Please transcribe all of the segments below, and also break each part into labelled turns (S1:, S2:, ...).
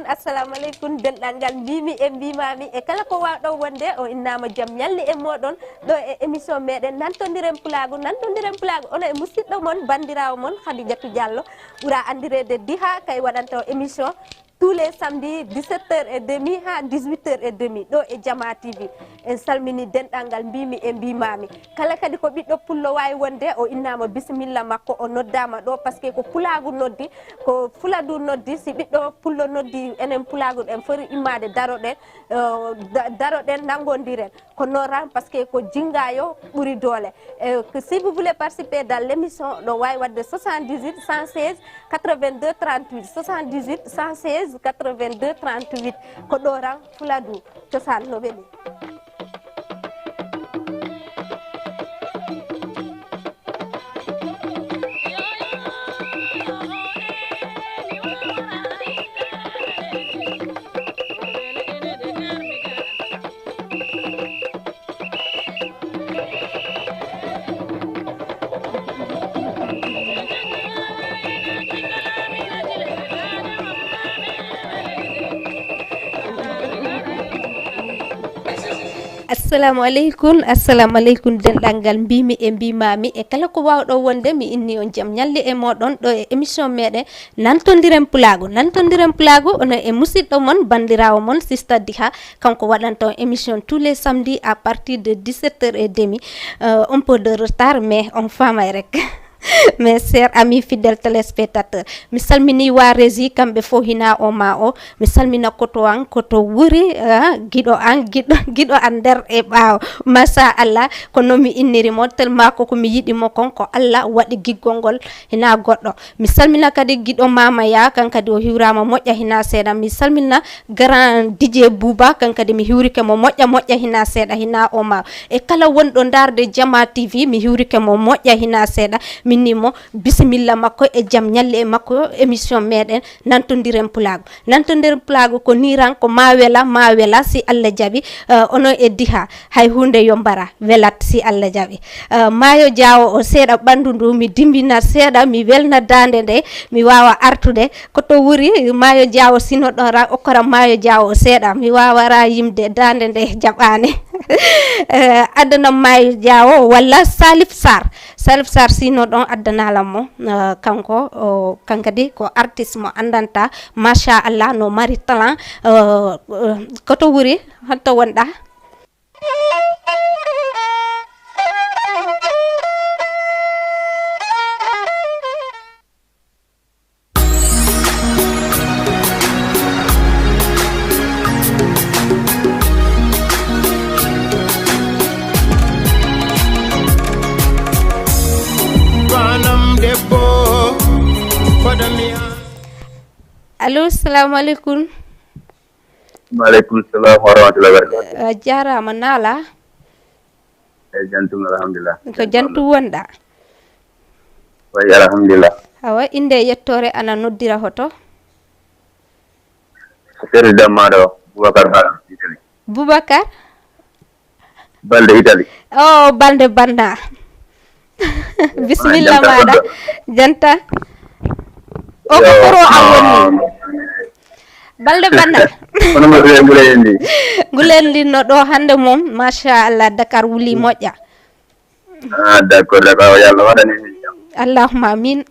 S1: assalamu alaikum dendangal bimi e bimami e kala ko wawɗo wonde o innama jaam ñalli e moɗon ɗo e émission meɗen nantodiren pulago ono e musidɗo mon bandirawo mon Khadijatou Diallo ɓuura andirede Diha kay waɗanta émission tous les samedis 17h30 ha 18h30 ɗo e Jama TV en salmini denɗangal mbimi e mbimami kala kadi ko ɓiɗɗo pullo wawi wonde o innama bisimilla makko o noddama ɗo par ce que ko pulagu noddi ko fuladu noddi si ɓiɗɗo pullo noddi enen pulagu ɗen foti immade daroɗen nangodiren ko noran par ce que ko jingayo ɓuuri doole si vous voulez participer dans l'émission ɗo wawi wadde 78 116 82 38 78 116 82 38 ko ɗo ran fuladu cosaan no weeli assalamu aleykum denɗangal mbimi e mbimami e kala ko wawɗo wonde mi inni on jaam ñalli e moɗon ɗo e émission meɗen nantodiren pulago ono e musidɗo mon bandirawo mon Sista Diha kanko waɗanta on émission tous les samedis à partir de 17h30 un peu de retard mais on famay rek mes chers amis fidèles téléspectateurs mi salmini wa régie kamɓe fo hina o ma o mi salmina koto an koto wuri guiɗo an nder e ɓaawo masa Allah kono mi innirimo tellement ko mi yiɗimo kon ko Allah waɗi giggol ngol hina goɗɗo mi salmina kadi guiɗo Mama Ya kan kadi o hiwrama moƴƴa hina seeɗa mi salmina grand DJ Bouba kan kadi mi hiwrike mo moƴƴa hina seeɗa hina o ma e kala wonɗo darde Jama TV mi hiwrike mo moƴƴa hina seeɗa minnimo bisimilla makko e jaam ñalli e makko émission meɗen nantodiren pulago ko niran ko ma wela si Allah jaaɓi ono e Diha hay hunde yombara welat si Allah jaaɓi Mayo Diawo o seeɗa ɓandu ndu mi dimbina seeɗa mi welna dande nde mi wawa artude koto wuri Mayo Diawo sino ɗo ra okkora Mayo Diawo o seeɗa mi wawara yimde dande nde jaɓani addana Mayo Diawo walla Salif Sarr sino ɗon addanalam mo kanko kankadi ko artiste mo andanta machallah no mari talent koto wuri hatto wonɗa allo assalamu aleykum
S2: waaleykum salam wa rahmatullahi wa barakatuh
S1: jarama naala
S2: e jantum alhamdulillah
S1: ko jantu wonɗa
S2: wayi alhamdulillah
S1: awa inde yettore ana noddira hoto
S2: seri dammaɗo Boubacar Bala Italie
S1: Boubacar
S2: Balde Italie
S1: Balde Banna bisimilla maɗa janta o ko koro an wonni Balde Banna
S2: hono mo
S1: ngulen ndi no ɗo hande mom machallah Dakar wuli moƴƴa
S2: d'accord o yallah waɗani
S1: allahumma amin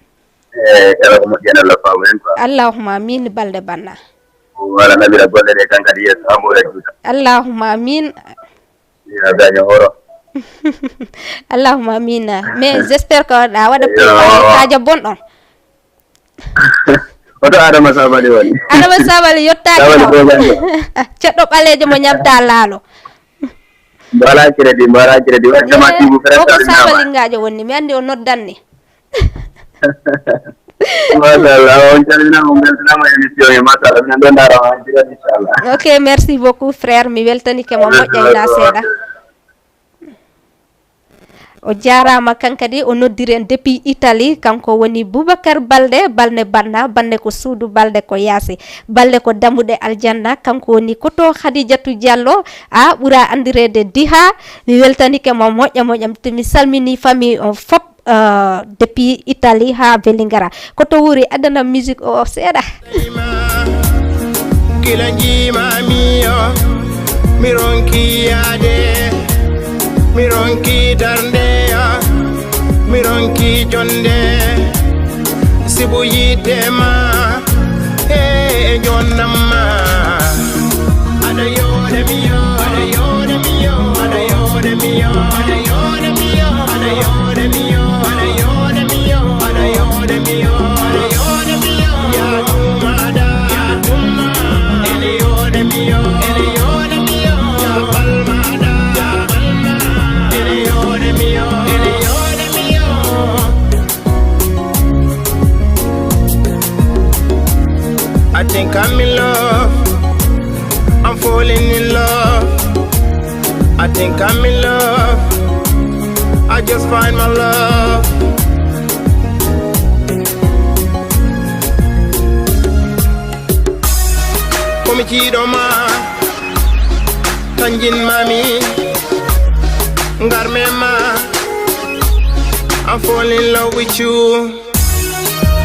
S2: kala ko moƴƴi Allah famu en quoi
S1: allahumma amin Balde Banna
S2: wala nabira golle ɗe kan kadi yesso hamore juuta
S1: allahumma amin
S2: ya gaño horo
S1: allahumma amin mais j'espère que ɗa waɗa préparé bonɗon
S2: oto Adama Sabali woni
S1: Adama Sabali yottaki ceɗɗo ɓalejo mo ñamta laalo
S2: mbala crédit waddama tibu frère
S1: ko Sabali ngajo wonni mi andi o noddanni
S2: machallah on calminama on beltanama émission e machallah minen ɗo darama direct inchallah
S1: ok merci beaucoup frère mi weltanike mo moƴƴayna seeɗa o jarama kankadi o noddiren depuis Italie kanko woni Boubacar Balde Banna bande ko suudu Balde ko yaasi Balde ko damuɗe aljanna kanko woni koto Khadijatou Diallo ɓuura andirede Diha mi weltanike mo moƴƴa mi salmini famille on fop depuis Italie ha Vélingara koto wuri adana musique o seeɗa
S3: Kilanji mamiyo mironki yade mironki darnde mironki jonde sibu yitema e jonnama ada yode miyo ada yode miyo ada yode miyo ada yode miyo ada yode miyo ada yode miyo ada yode miyo ada yode miyo ya tumada ya tumma ele yode miyo ya palmada ya palma ele yode miyo I think I'm in love, I'm falling in love. I think I'm in love, I just find my love. Komi chidoma, tanjin mami, ngarmema. I'm falling in love with you.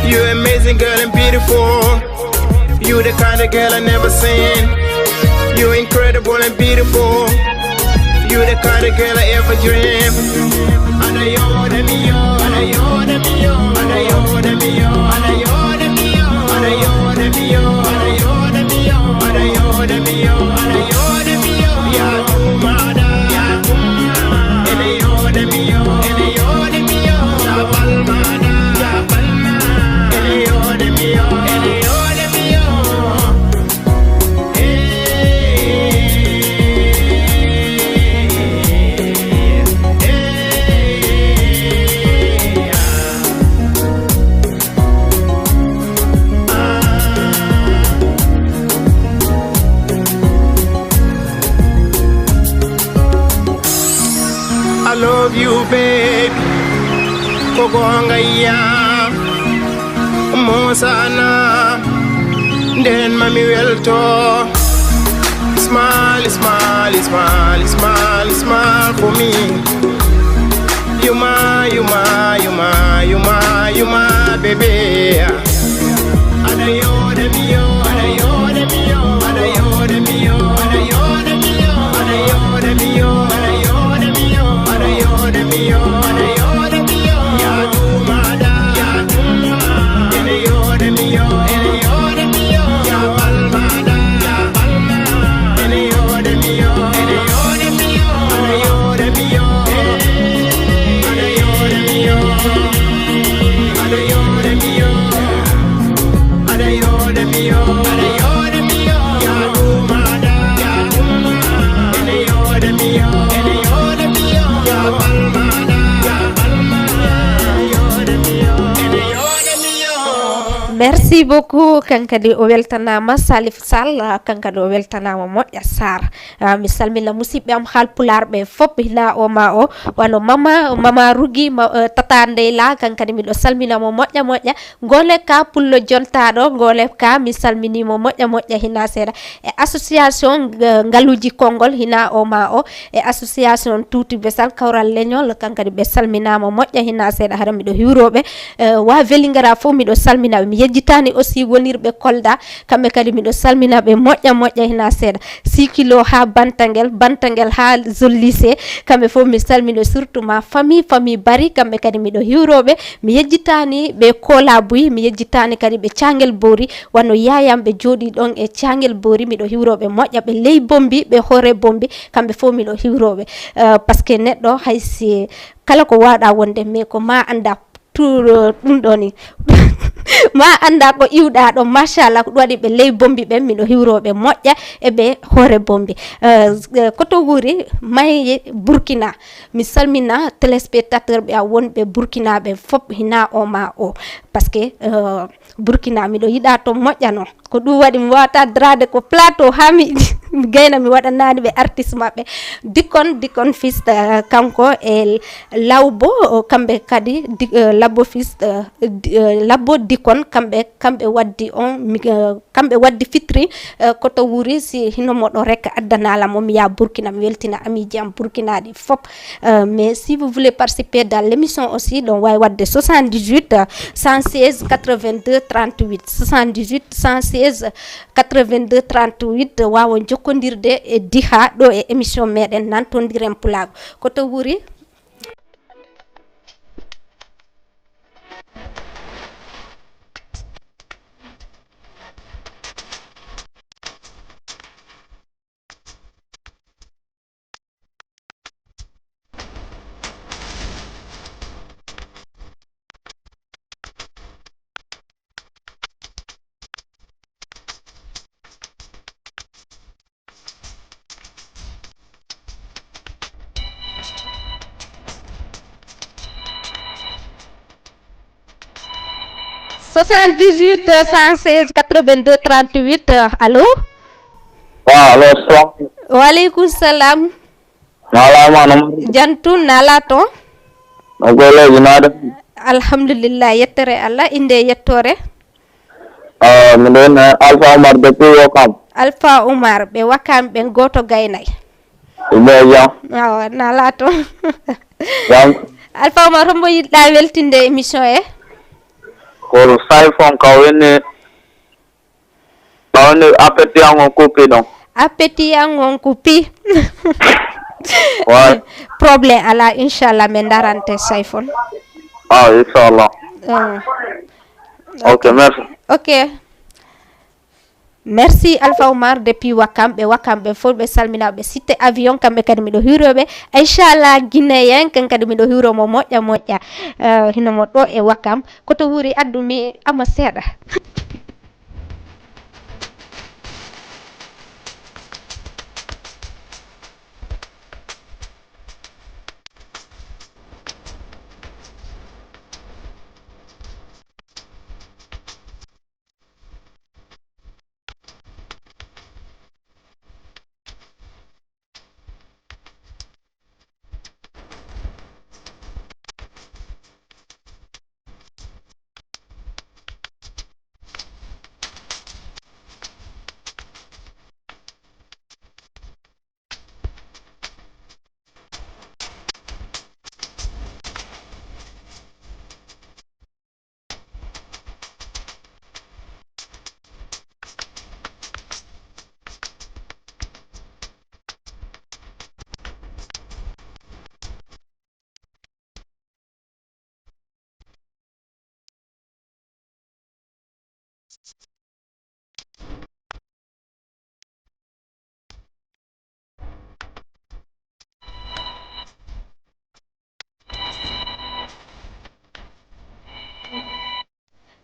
S3: You're amazing girl and beautiful. You the kind of girl I never seen. You incredible and beautiful. You the kind of girl I ever dream. Ada yode miyo, ada yode miyo, ada yode miyo, ada yode miyo, ada yode miyo, ada yode miyo, ada yode miyo, ada yode miyo. Ya tumada, ya tumma. Ele yode miyo, ele yode miyo. Ya palmada, ya palma. Ele yode miyo, ele yode miyo. I love you, baby. Kogonga ya Mosana. Then mami welto. Smile, smile, smile, smile, smile for me. You my, you my, you my, you my, you my baby. Ada yode miyo, ada yode miyo, ada yode miyo, ada yode miyo, ada yode miyo, ada yode miyo, ada yode miyo, ada yode miyo. Ya tumada, ya tumma. Ele yode miyo, ele yode miyo. Ya palmada, ya palma. Ele yode miyo, ele yode miyo, ada yode miyo, ada yode miyo, ada yode miyo. Ada yode miyo, ada yode miyo. Ya tumada, ya tumma. Ele yode miyo, ele yode miyo. Ya palmada, ya palma. Yode miyo, ele yode miyo.
S1: Merci beaucoup kankadi o weltanama Salif Sall kankadi o weltanama moƴƴa Sarr mi salmina musidɓe am halpularɓe fop hina o ma o wano mama Rugi tata Ndeyla kankadi miɗo salminamo moƴƴa moƴƴa ngole ka pullo jontaɗo ngole ka mi salminimo moƴƴa moƴƴa hina seeɗa e association ngaluji konngol hina o ma o e association tuuti besal kawral leñol kankadi ɓe salminama moƴƴa hina seeɗa hara miɗo hiwroɓe wa Vélingara fof miɗo salminaɓe mi yejjitani aussi wonirɓe Kolda kamɓe kadi miɗo salminaɓe moƴƴa moƴƴa hina seeɗa 6 kilo ha bantangel ha zone lycée kamɓe fof mi salmino surtout ma famille bari kamɓe kadi miɗo hiwroɓe mi yejjitani ɓe Kola Buy mi yejjitani kadi ɓe Thiangel Bori wano yayam ɓe jooɗi ɗon e Thiangel Bori miɗo hiwroɓe moƴƴa ɓe Ley Bombi ɓe Hoore Bombi kamɓe fof miɗo hiwroɓe par ce que neɗɗo haysi kala ko waɗa wonde mais ko ma anda tout ɗum ɗo ni ma anda ko iwɗa ɗo machallah ko ɗum waɗi ɓe Ley Bombi ɓen miɗo hiwroɓe moƴƴa e ɓe Hoore Bombi koto wuri maye Burkina mi salmina téléspectateur ɓe a wonɓe Burkina ɓe fop hina o ma o par ce que Burkina miɗo yiɗa to moƴƴa noon ko ɗum waɗi mi wawata drade ko plateau ha mi gayna mi waɗanani ɓe artiste maɓɓe Dikon fils kanko e Lawbo kamɓe kadi Labbo fils Labbo Dikon kamɓe waddi on kamɓe waddi fitri koto wuri si hino moɗon rek addanala mom ya Burkina mi weltina amiji am Burkina ɗi fop mais si vous voulez participer dans l'émission aussi ɗon wawi wadde 78 116 82 38 78 116 82 38 wawa jokkodirde e Diha ɗo e émission meɗen nantodiren pulago koto wuri. soixante-dix-huit 116 82 38 allo.
S2: waaw allo salaam.
S1: waaleykum salam.
S2: Malama
S1: jantu nala to.
S2: Nagole jinade.
S1: Alhamdulillah yettere Allah inde yettore.
S2: Min Alpha Omar depuis Wakam.
S1: Alpha Omar be Wakam be goto gaynay.
S2: Ibe jam.
S1: Waaw nala to.
S2: Jam.
S1: Alpha Omar rombo yidda weltinde émission e.
S2: Ko saifon kawene appétit en coupi donc.
S1: Appétit en coupi.
S2: Ouais.
S1: Problème ala inchallah men darante saifon.
S2: Ah inchallah. Ok merci.
S1: Ok. Merci Alpha Omar depuis Wakam be folbe salmina be cité avion kambe kadi mido hirobe inchallah guinéen kan kadi mido hiro mo moƴƴa hino mo do e Wakam ko to wuri addumi ama seeda.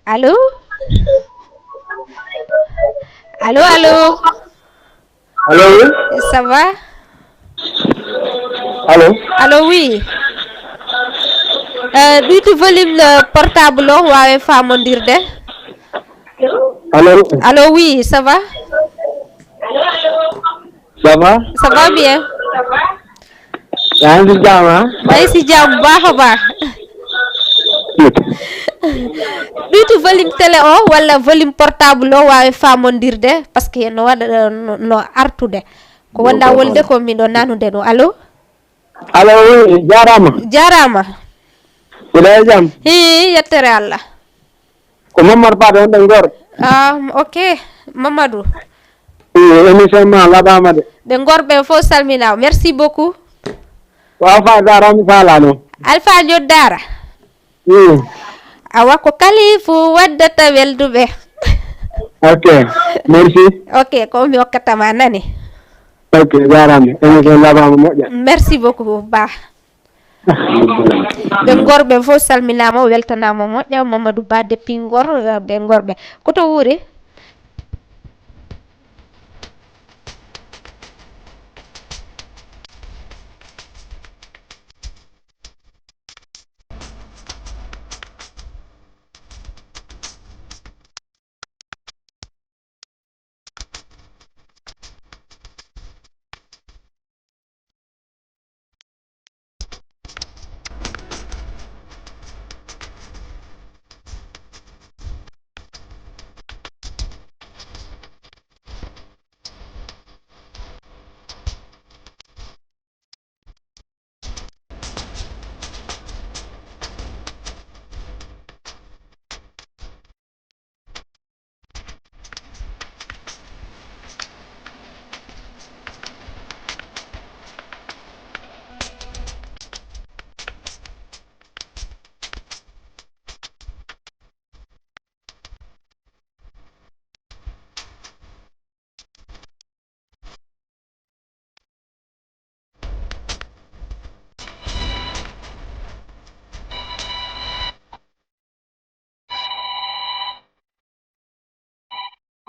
S1: Allô? Allô, allô?
S2: Allô oui?
S1: Ça va?
S2: Allô?
S1: Allô, oui. Du volume portable o wawe famondirde.
S2: Allô?
S1: Allô, oui, ça va?
S2: Ça va?
S1: Ça va bien?
S2: yaa ngi si jàmm ah?
S1: Bay si jàmm baax a baax. Du volume télé o walla volume portable o wawi famondirde parce que no waɗa no artude ko wonda wolde ko miɗo nanude ɗo. Allo?
S2: Allô oui jarama.
S1: Jarama.
S2: Mbiɗa jam.
S1: Yettere Allah.
S2: Ko Mamadou Ba ɗon ɗo Ngor.
S1: Ok Mamadou.
S2: Émission ma laɓama de.
S1: ɓe Ngorɓe fof salminama. Merci beaucoup.
S2: Ko Alpha Dara mi falano.
S1: Alpha Joddara. Awa ko kalifu waddata welduɓe.
S2: Ok merci.
S1: Ok ko mi hokkatama nani.
S2: Ok jarama émission laɓama moƴƴa.
S1: Merci beaucoup Ba. ɓe Ngorɓe fof salminama weltanama moƴƴa. Mamadou Ba depuis Ngor ɓe Ngorɓe koto wuri.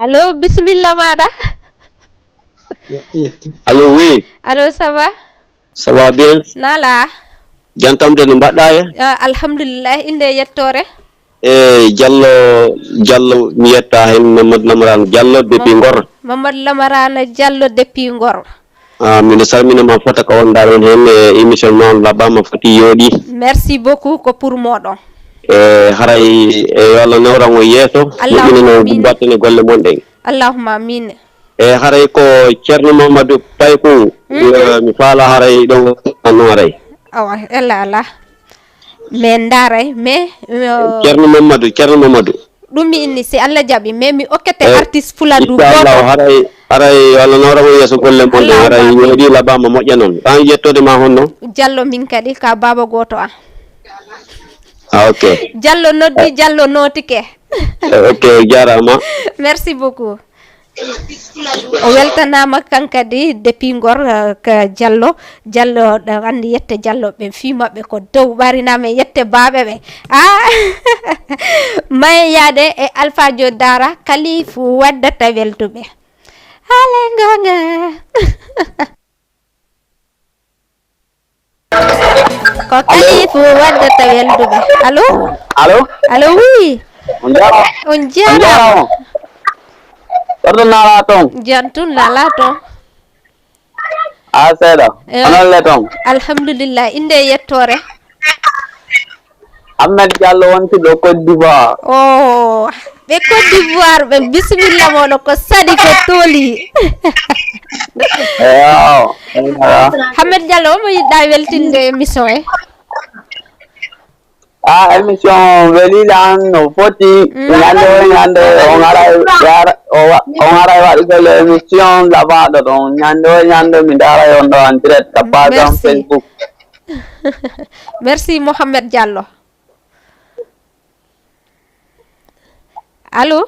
S1: Allo, bismillah maɗa.
S2: Allo, oui.
S1: Allo, ça va?
S2: Ça va bien?
S1: Nala.
S2: Jantamde no mbaɗɗa e?
S1: Alhamdulillah, inde yettore.
S2: Diallo mi yetta hen Mamadou Lamarane Diallo depuis Ngor.
S1: Mamadou Lamarane Diallo depuis Ngor.
S2: Miɗo salminama fota ko wonɗa ɗon hen e émission noon laɓama foti yooɗi.
S1: Merci beaucoup ko pour moɗon.
S2: Haray yo Allah nawran o yeeso moƴƴinino battane golle mon ɗen.
S1: Allahumma amin.
S2: Haray ko Ceerno Mamadou Paykou mi faala haray ɗon no haray.
S1: Awa ala mais ndaray mais
S2: Ceerno Mamadou
S1: ɗum mi inni si Allah jaɓi mais mi okkete artiste fulandu
S2: goto haray Allah nawramo yeeso golle mon ɗen haray yooɗi laɓama moƴƴa noon an yettode ma honno
S1: Diallo min kadi ka baba goto an
S2: ok
S1: Diallo noddi Diallo notike
S2: ok jarama
S1: merci beaucoup o weltanama kankadi depuis Ngor ka Diallo ɗo andi yette Diallo ɓe fimaɓe ko dow ɓarinama yette baɓe ɓe mayeyade e Alphadio Dara kalifu waddata weltuɓe ale gonga ko kalifu waddata weltuɓe allo oui on jarama
S2: Pardon nala ton.
S1: Jantun nala ton.
S2: Seeɗa. Onon le ton.
S1: Alhamdulillah inde yettore.
S2: Ahmed Diallo wonti ɗo Côte d'Ivoire.
S1: Oh, ɓe Côte d'Ivoire ɓe bisimilla moɗo ko sadi ko tooli. Ahmed Diallo omo yiɗɗa weltinde émission e?
S2: Émission welila no foti ñande on ara waɗugol émission labaɗo ɗon ñande mi dara on ɗo en direct ka page on Facebook.
S1: Merci Mohamed Diallo. Allo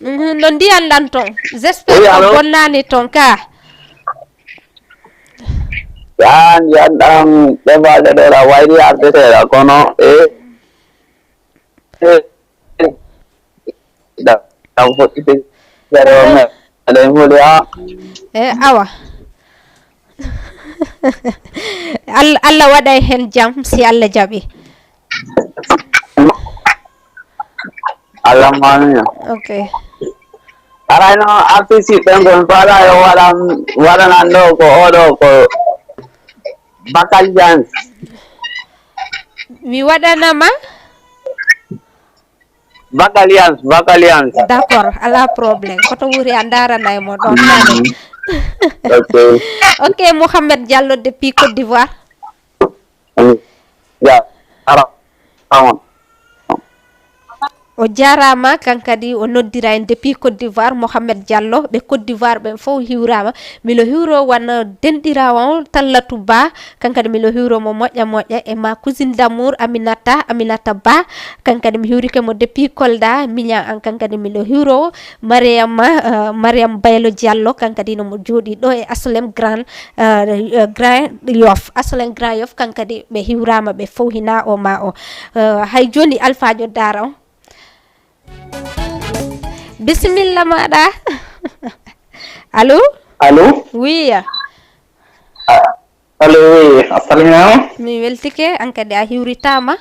S1: no ndiyan lan ton j'espère ko bonnani ton ka
S2: yan ɗam ɗeɓaɗe ɗo ɗa wayri ardeteɗa kono ɗam foɗɗite ɗeɗome aɗen holi
S1: awa Allah waɗay hen jam si Allah jaɓi
S2: Allah mamiya
S1: ok
S2: arayno artiste ɓen kon faala yo waɗanan ɗo ko oɗo ko Bacalians
S1: mi waɗanama
S2: Bacalians
S1: d'accord ala problème koto wuri a darana mo ɗon nane ok Mohamed Diallo depuis Côte d'Ivoire o jarama kankadi o noddira en depuis Côte d'Ivoire Mohamed Diallo ɓe Côte d'Ivoire ɓen fof hiwrama milo hiwro wan denɗirawo on Tallatu Ba kankadi milo hiwromo moƴƴa e ma cousine d'amour Aminata Ba kankadi mi hiwrike mo depuis Kolda miña an kankadi milo hiwro Mariam Baylo Diallo kankadi no mo jooɗi ɗo e aslem Grand Yoff kankadi ɓe hiwrama ɓe fof hina o ma o hay joni Alphadio Dara on Bismillah maɗa allo oui
S2: allo oui assalminama
S1: mi weltike an kadi a hiwritama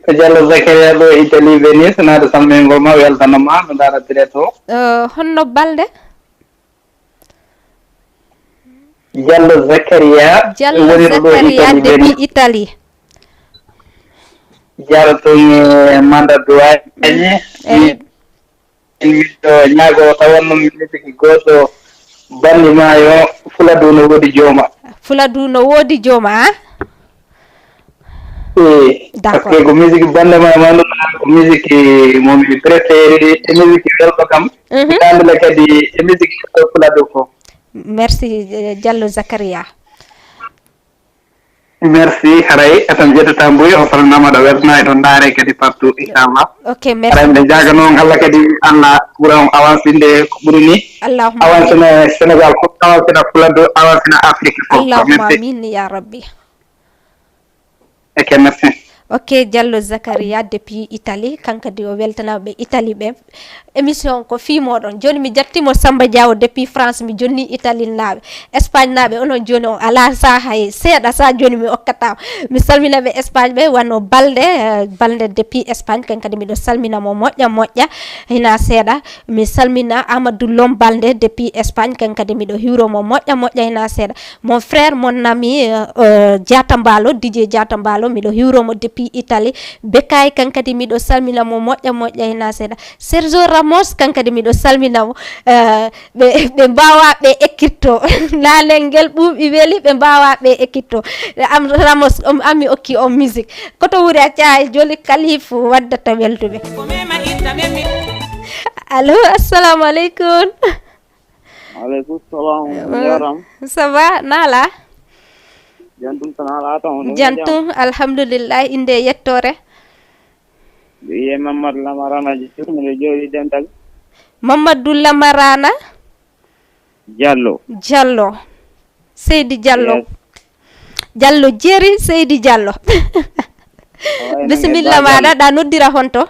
S2: ko Diallo Zakaria ɗo Italie Venice naade salmingol ma weltanama no daratire to
S1: honno balde
S2: Diallo Zakaria
S1: depuis Italie
S2: jaratumi manda duwañi miɗo ñaago tawanno mi lesiki goto bandi mayo Fuladu no woodi jooma parce que ko musique bande ma manduɗa ko musique momi préféré e musique welɗo kam kandele kadi e musique Fuladu fof
S1: merci Diallo Zakaria
S2: merci haray atan jettata mboyi o salnama ɗo weltana e ɗon daare kadi partout inchallah
S1: ok merci
S2: haray mbiɗe jaga noon Allah kadi Allah ɓuura on avancinde ko ɓuuri ni avancina Sénégal fof avancina Fuladu avancina Afrique fof
S1: Allahumma amin ya rabbi
S2: ok merci
S1: ok Diallo Zakaria depuis Italie kankadi o weltanaɓe Italie ɓe émission ko fi moɗon joni mi jattimo Samba Diawo depuis France mi jonni Italie naaɓe Espagne naaɓe onon joni o ala saha e seeɗa sa joni mi okkata mi salminaɓe Espagne ɓe wanno balde depuis Espagne kankadi miɗo salminamo moƴƴa hina seeɗa mi salmina Amadou Lom Balde depuis Espagne kankadi miɗo hiwromo moƴƴa hina seeɗa mon frère mon ami Diatambalo DJ Diatambalo miɗo hiwromo depuis Italie Bekay kankadi miɗo salminamo moƴƴa hina seeɗa Sergio Ramos kankadi miɗo salminamo ɓe mbawa ɓe ekkitto laalel ngel ɓuuɓi weeli ɓe mbawa ɓe ekkitto am Ramos ami okki on musique koto wuri acca joli kalifu waddata weltuɓe allo assalamu aleykum
S4: aleykum salam yaram
S1: ça va nala
S4: jantum tan ala tan
S1: jantum alhamdulillah inde yettore
S4: ye Mamadou Lamarana mi jooɗi dental
S1: Mamadou Lamarana
S4: Diallo
S1: Seydi Diallo
S4: yes.
S1: Diallo Jeri Seydi Diallo bisimilla maɗa ɗa noddira honto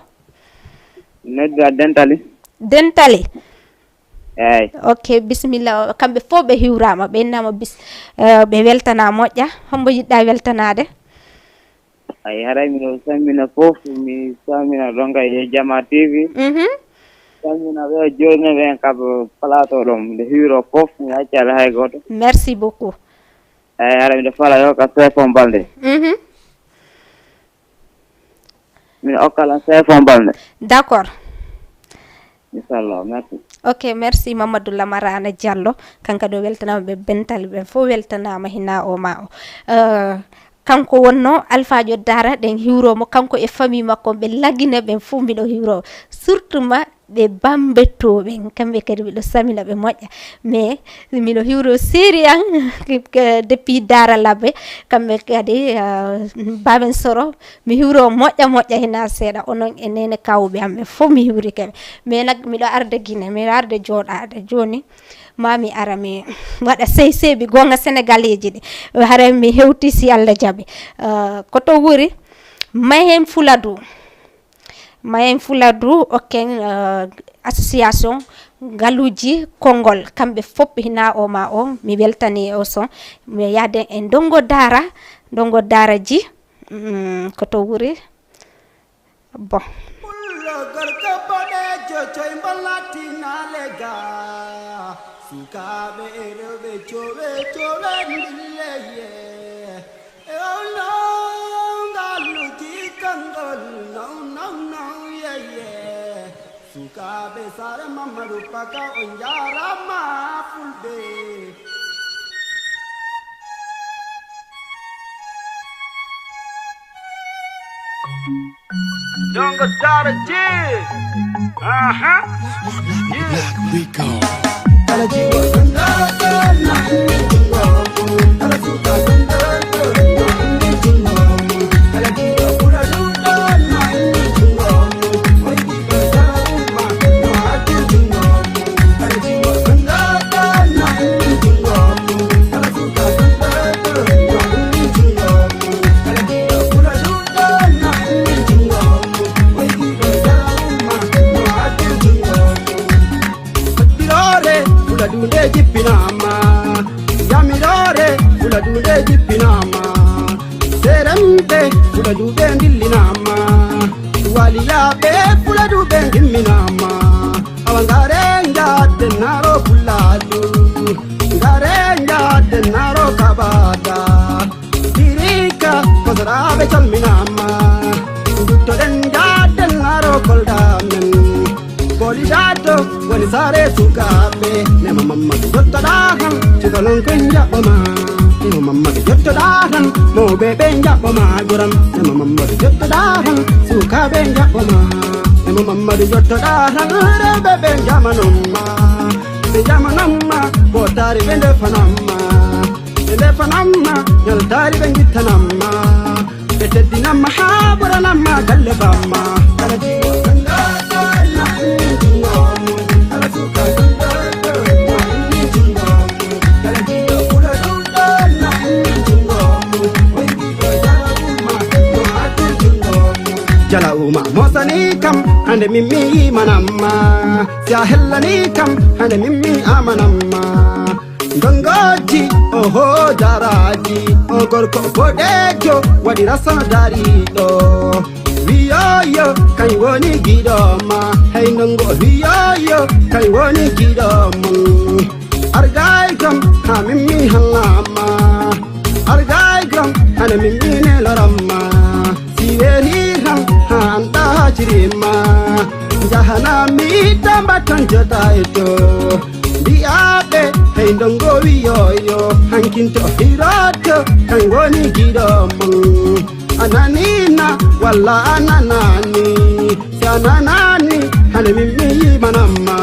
S4: noddira dentali
S1: eyyi ok bisimilla kamɓe fof ɓe hiwrama ɓe innama ɓe weltana moƴƴa hombo yiɗɗa weltanade
S4: ay haray miɗo sammina fof mi sammina ɗon kay e Jama TV sammina ɓe joni ɓen kabo plateau ɗon miɗo hiwro fof mi accala hay goto
S1: merci beaucoup
S4: eyyi haray miɗo fala yoka Sefon Balde miɗo okkala Sefon Balde
S1: d'accord
S4: inchallah merci
S1: ok merci Mamadou Lamarana Diallo kanka ɗo weltanama ɓe bentali ɓen fof weltanama hina o ma o kanko wonno alphajo dara ɗen hiwromo kanko e famille makko ɓe laggine ɓen fof mbiɗo hiwromo surtout ma ɓe bambettoɓen kamɓe kadi miɗo samina ɓe moƴƴa mais miɗo hiwro séri an depuis dara labbe kamɓe kadi baben soro mi hiwro moƴƴa hina seeɗa onon e nene kawɓe am ɓe fof mi hiwri keɓe mais nag miɗo arde Guinée miɗo arde joɗade joni mami ara mi waɗa seybi gonga sénégalais ji ɗi hara mi hewti si Allah jaɓi koto wuri Mayen Fuladou oken association galuji Kongol kamɓe fof hina o ma o mi weltani o son mi yaade e dongo dara ji koto wuri bon
S5: Sukabe rebe chobe nileye no galuji kangol no ye sukabe sare mamaru paka onjara ma fulbe Dongo dara ji
S3: Black Rico. Sare sukabe ne mamma jotta dahan tidolon kun jabama ne mamma jotta dahan mo bebe jabama guram ne mamma jotta dahan sukabe jabama ne mamma jotta dahan bebe jamanamma botari bende fanamma yal tari bengitanamma betedinamma haburanamma gallebamma
S5: Sani kam hande mimi manamma sia hellani kam hande mimi amanamma Gongoji oho daraji ogorko bodejo wadi rasa darido Wiyoyo kai woni gidoma hey nongo wiyoyo kai woni gidoma Argai kam ha mimi halama Argai kam hande mimi ne larama Siweri ram ha anda chirima Jahana mi tambatan jota eto Diabe hey ndongo wiyoyo hankinto hirato kangoni gidomo Ananina wala ananani Siananani hane mimi manama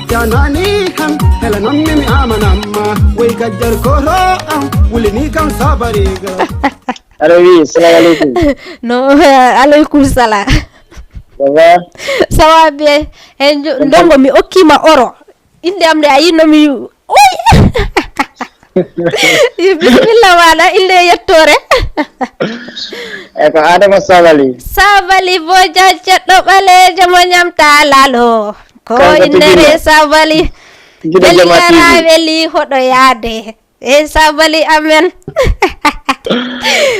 S5: Sianani han hela nam mimi amanama Wey kajar koro wulini kan sabariga
S2: Allo oui, salam alaikum.
S1: No, alaikum salam.
S2: Ça va?
S1: Ça va bien. Ndongo mi okima oro. Inde amde ayino mi oy. Bismillah wala inde yettore.
S2: Eko Adama Sabali.
S1: Sabali boja ceddo bale jamo nyamta lalo. Ko indere Sabali.
S2: Gida jamaati.
S1: Weli hodo yaade. Sabali amen.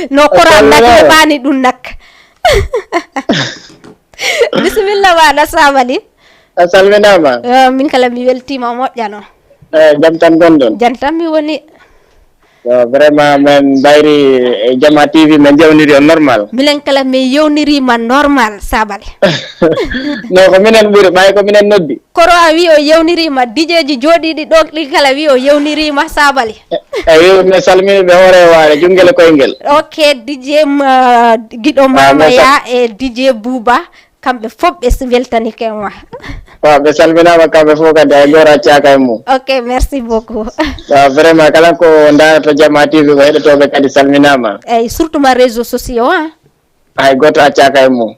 S1: No Quran nak bani dun nak. Bismillah wala Sabali.
S2: Salminama.
S1: Min kala mi weltima moƴƴano.
S2: Jam tan gonɗon.
S1: Jam tan mi woni.
S2: Vraiment men bayri Jama TV men jewniri on normal.
S1: Milen kala mi yewnirima normal Sabali.
S2: No ko minen ɓuri ɓay ko minen noddi.
S1: Koro a wi o yewnirima dijeji joɗiɗi ɗo ɗi kala wi o yewnirima Sabali.
S2: Eyi mi salmini ɓe hoore waare junggel e koyngel.
S1: Ok DJ giɗo Mamaya e DJ Bouba kamɓe fof ɓe weltanike ma.
S2: Ɓe salminama kamɓe fof kadi hay goto accaka e mum.
S1: Ok merci beaucoup.
S2: Vraiment kala ko darata Jama TV ko heɗotoɓe kadi salminama.
S1: Eyyi surtout ma réseaux sociaux
S2: hay goto accaka e mum.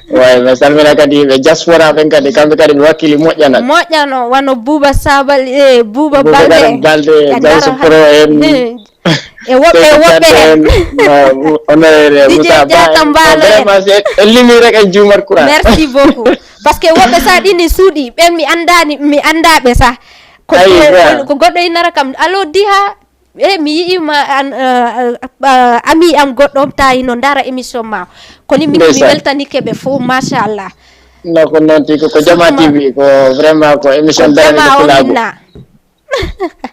S2: Way mi salmina kadi ɓe diaspora ɓen kadi kamɓe kadi ɓe wakkili
S1: moƴƴano wano Bouba Sabali e Bouba Balde
S2: Gayso Pro en
S1: e woɓɓe en
S2: honorére Moussa Ba vraiment c'est limi rek en juumat Qur'an.
S1: Merci beaucoup parce que woɓɓe sa ɗini suuɗi ɓen mi andaɓe sa ko goɗɗo inara kam allo diha mi yi'ima ami am goɗɗo tawi no dara émission ma koni min mi weltanike ɓe fof machallah.
S2: No ko noon tigi ko Jama TV ko vraiment ko émission darade pulago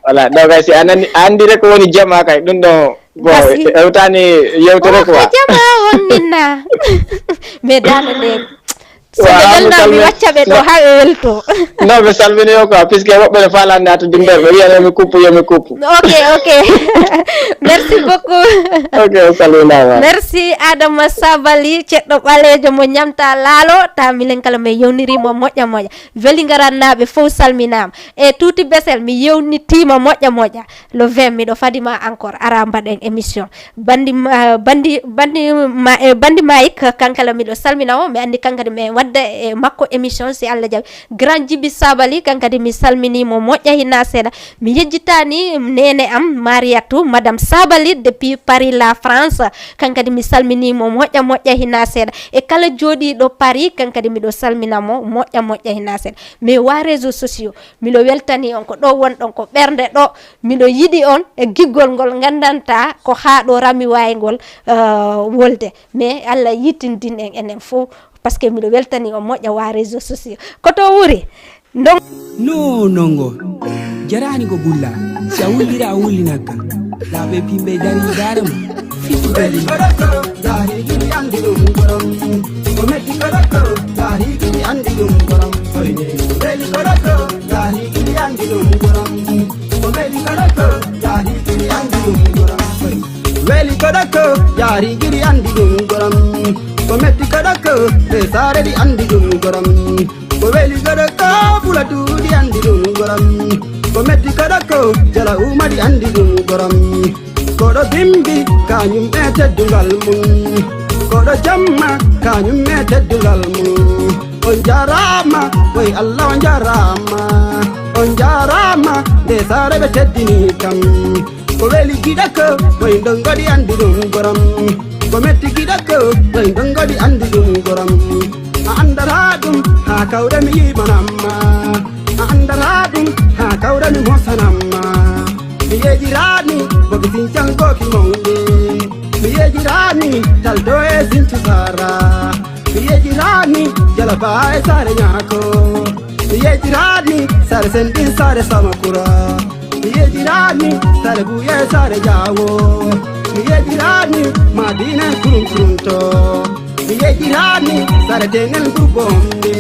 S2: voilà donc si andi rek woni Jama kay ɗum ɗo bo hewtani yewtere ko
S1: Jama on minna mais dana de mi waccaɓe ɗo ha ɓe welto.
S2: Non ɓe salmini o quoi puisque woɓɓe ne falande hatude nder ɓe wiyano yomi kuppu.
S1: Ok merci beaucoup.
S2: Ok salminama.
S1: Merci Adama Sabali ceɗɗo ɓalejo mo ñamta laalo ta milen kala mi yewnirima moƴƴa weli garannaɓe fof salminama e tuuti besel mi yewnitima moƴƴa le 20 miɗo fadima encore ara mbaɗen émission bandi Mike kankala miɗo salminamo mi andi kankadi mi wadda e makko émission si Allah jaɓi Grand Djiby Sabali kankadi mi salminimo moƴƴa hinna seeɗa mi yejjitani nene am Mariatou madame Sabali depuis Paris la France kankadi mi salminimo moƴƴa hinna seeɗa e kala joɗiɗo Paris kankadi miɗo salminamo moƴƴa hinna seeɗa mais wa réseaux sociaux miɗo weltani on ko ɗo wonɗon ko ɓernde ɗo miɗo yiɗi on e giggol ngol gandanta ko ha ɗo rami waygol wolde mais Allah yittindin en enen fof parce que miɗo weltani on moƴƴa wa réseaux sociaux koto wuri
S6: no nongo jarani ko bulla sa wullira a wullinakka laaɓe pimɓe dari darema fitu beli
S5: jari gini andi ɗum gorom ko metti koɗo jari gini andi ɗum gorom oyne beli koɗo jari gini andi ɗum gorom ko metti koɗo jari gini andi ɗum gorom weli koɗo jari gini andi ɗum gorom ko metti koɗo e sare ɗi andi ɗum gorom ko weli koɗo fula duuɗi andi ɗum gorom ko metti koɗo jala umaɗi andi ɗum gorom koɗo bimbi kañum e teddungal mum koɗo jamma kañum e teddungal mum on jarama way Allah on jarama nde sare ɓe teddini kam ko weli giɗa ko way ndongoɗi andi ɗum gorom ko metti giɗakko way dongoɗi andi ɗum goram a andata ɗum ha kawre mi yimanamma a andata ɗum ha kawre mi mosanamma mi yejirani boki sincankoki mawɗe mi yejirani taldo e sintu sara mi yejirani jalaba e sare ñako mi yejirani sare senɗin sare samakura mi yejirani sare buye sare jawo mi yejirani madina kurum kurumto mi yejirani sare tenen durbomde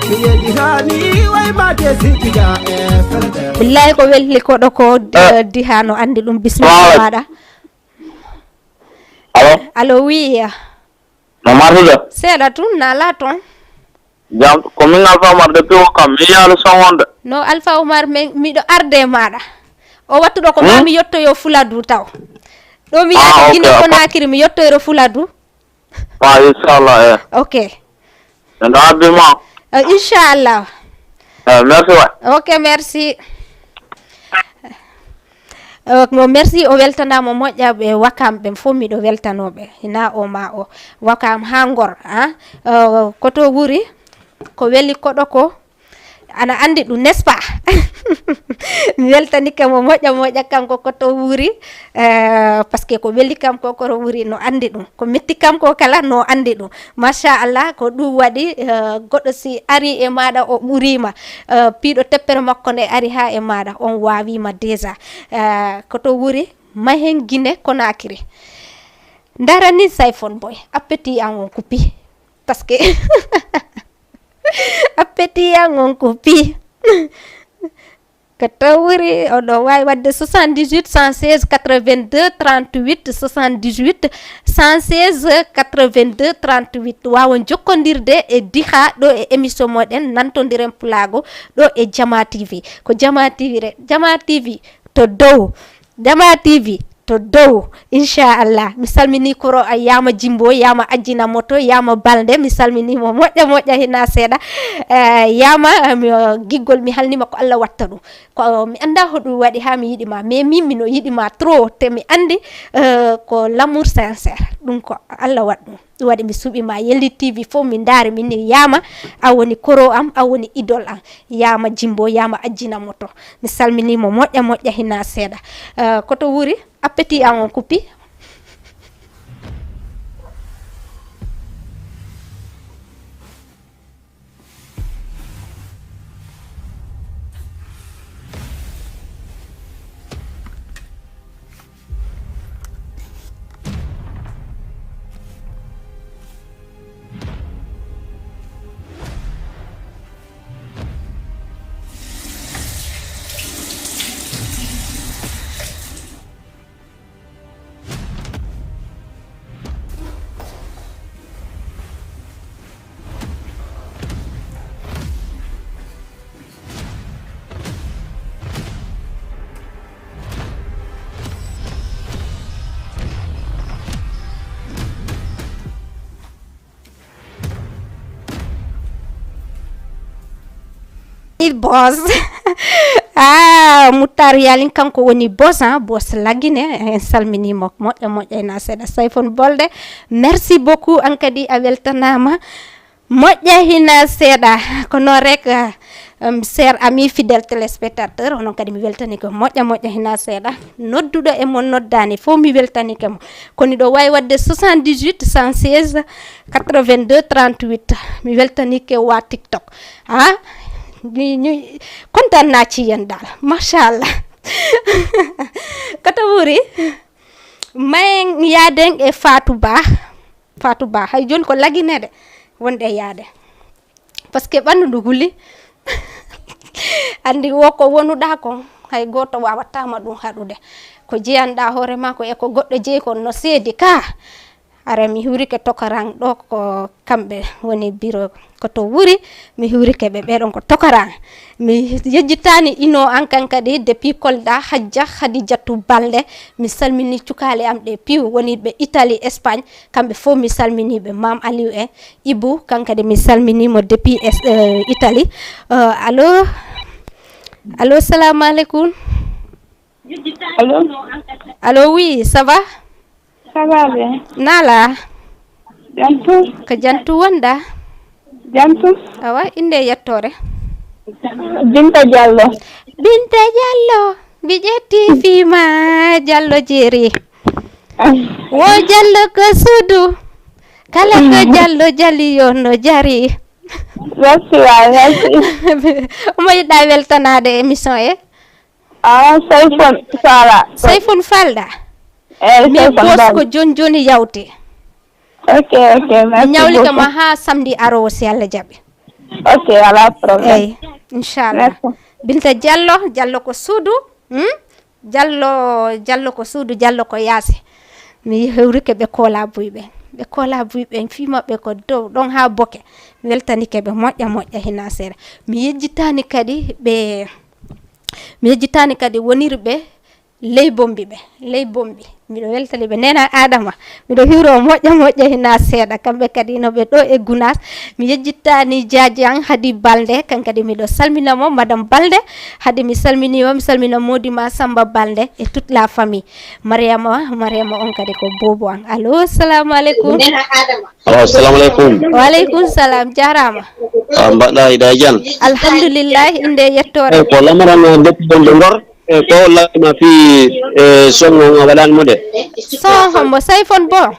S5: mi yejirani way mate sintija e felete
S1: billahi ko welli koɗo ko dihano andi ɗum bismillah maɗa allo oui
S7: no martude
S1: seeɗa tun nala toon
S7: jam ko min Alpha Oumar depuis Ouakam mi yaalu sonwonde
S1: no Alpha Oumar miɗo arde maɗa o wattuɗo ko mami yettoyo Fuladu taw ɗo mi yaade Guinée Conakry mi yettoyro Fuladu
S7: inchallah
S1: ok
S7: endo abbima
S1: inchallah
S7: merci way
S1: ok merci merci o weltanama moƴƴaɓe Wakam ɓe fof miɗo weltanoɓe hina o ma o Wakam ha Ngor koto wuri ko weli koɗo ko ana andi ɗum n'est-ce pas mi weltani kam o moƴƴa kanko koto wuri parce que ko weli kam ko koto wuri no andi ɗum ko metti kam ko kala no andi ɗum machallah ko ɗum waɗi goɗɗo si ari e maɗa o ɓurima piiɗo teppere makko nde ari ha e maɗa on wawima déjà koto wuri mahen Guinée Conakry darani Sayfon Boy appétit an on kupi parce que appétit an on kupi koto wuri oɗo wawi wadde 78 116 82 38 78 116 82 38 wawon jokkodirde e diha ɗo e émission moɗen nantodiren pulago ɗo e Jama TV ko Jama TV Jama TV to dow Jama TV to dow inchallah mi salmini koro a yama Jimbo yama Ajjina Moto yama Balde mi salminimo moƴƴa hina seeɗa yama giggol mi halnima ko Allah watta ɗum ko mi anda hoɗum waɗi ha mi yiɗima mais min mino yiɗima trop te mi andi ko l'amour sincère ɗum ko Allah waɗ ɗum ɗum waɗi mi suɓima Yelli TV fof mi daari minni yama a woni koro am a woni idole am yama Jimbo yama Ajjina Moto mi salminimo moƴƴa hina seeɗa koto wuri appétit an on kupi boss Moutar Yalin kanko woni boss boss lagine en salminimo moƴƴa na seeɗa Sayfon Bolde merci beaucoup an kadi a weltanama moƴƴa hina seeɗa kono rek cher ami fidèle téléspectateur onon kadi mi weltani ko moƴƴa hina seeɗa nodduɗo e mon noddani fof mi weltanike mo koni ɗo wawi wadde 78 116 82 38 mi weltanike wa TikTok ni kontaan naa ci yéen daal machallah kata wuri may yaaden e Fatou Ba hay joni ko lagine de wonde yaade parce que ɓandu ndu huli andi wo ko wonuɗa kon hay goto wawatama ɗum haɗude ko jeyanɗa hoorema ko eko goɗɗo jeeyi kon no seedi ka ara mi hurike tokaran ɗo ko kamɓe woni bureau koto wuri mi hurike ɓe ɓeɗon ko tokaran mi yejjitani ino an kan kadi depuis Kolda Hajja Khadijatou Balde mi salmini cukale am ɗe piw woniɓe Italie Espagne kamɓe fof mi salminiɓe Mam Aliou en Ibou kankadi mi salminimo depuis Italie allo salamu aleykum allo oui ça va
S8: Ça va bien.
S1: Nala.
S8: Jantu.
S1: Ka jantu wanda.
S8: Jantu.
S1: Awa inde yettore.
S8: Binta Diallo.
S1: Binta Diallo. Bijeti fima Diallo jeri. Wo Diallo ko sudu. Kala ko Diallo jali yono jari.
S8: Merci waay, merci.
S1: Moy da weltanade émission e.
S8: Sayfon Sala.
S1: Sayfon Falda. Mi
S8: Sayfon
S1: bos ko joni yawti.
S8: Ok, merci.
S1: Nyawli kama ha samedi aro si Allah jabi.
S8: Ok, ala problème.
S1: Ey, inshallah. Binta Diallo ko sudu. Diallo ko sudu, Diallo ko yaasi. Mi hewrike be kola buybe. Be kola buybe fima be ko dow don ha boke. Mi weltanike be moƴƴa hina sere. Mi yejjitani kadi wonirbe ley bombi miɗo weltani ɓe nena adama miɗo hiro moƴƴa hina seeɗa kamɓe kadi no ɓe ɗo e gunas mi yejjittani jaaji an hadi balde kan kadi miɗo salminamo madame balde hadi mi salmina modima samba balde et toute la famille mariama on kadi ko bobo an allo assalamu aleykum
S9: assalamu aleykum
S1: waaleykum salam jarama
S9: mbaɗɗa ida jan
S1: alhamdulillah inde yettore
S9: ko lamaran depuis bonde ngor ko lama fi songo waɗan mo de
S1: mo sayfon bo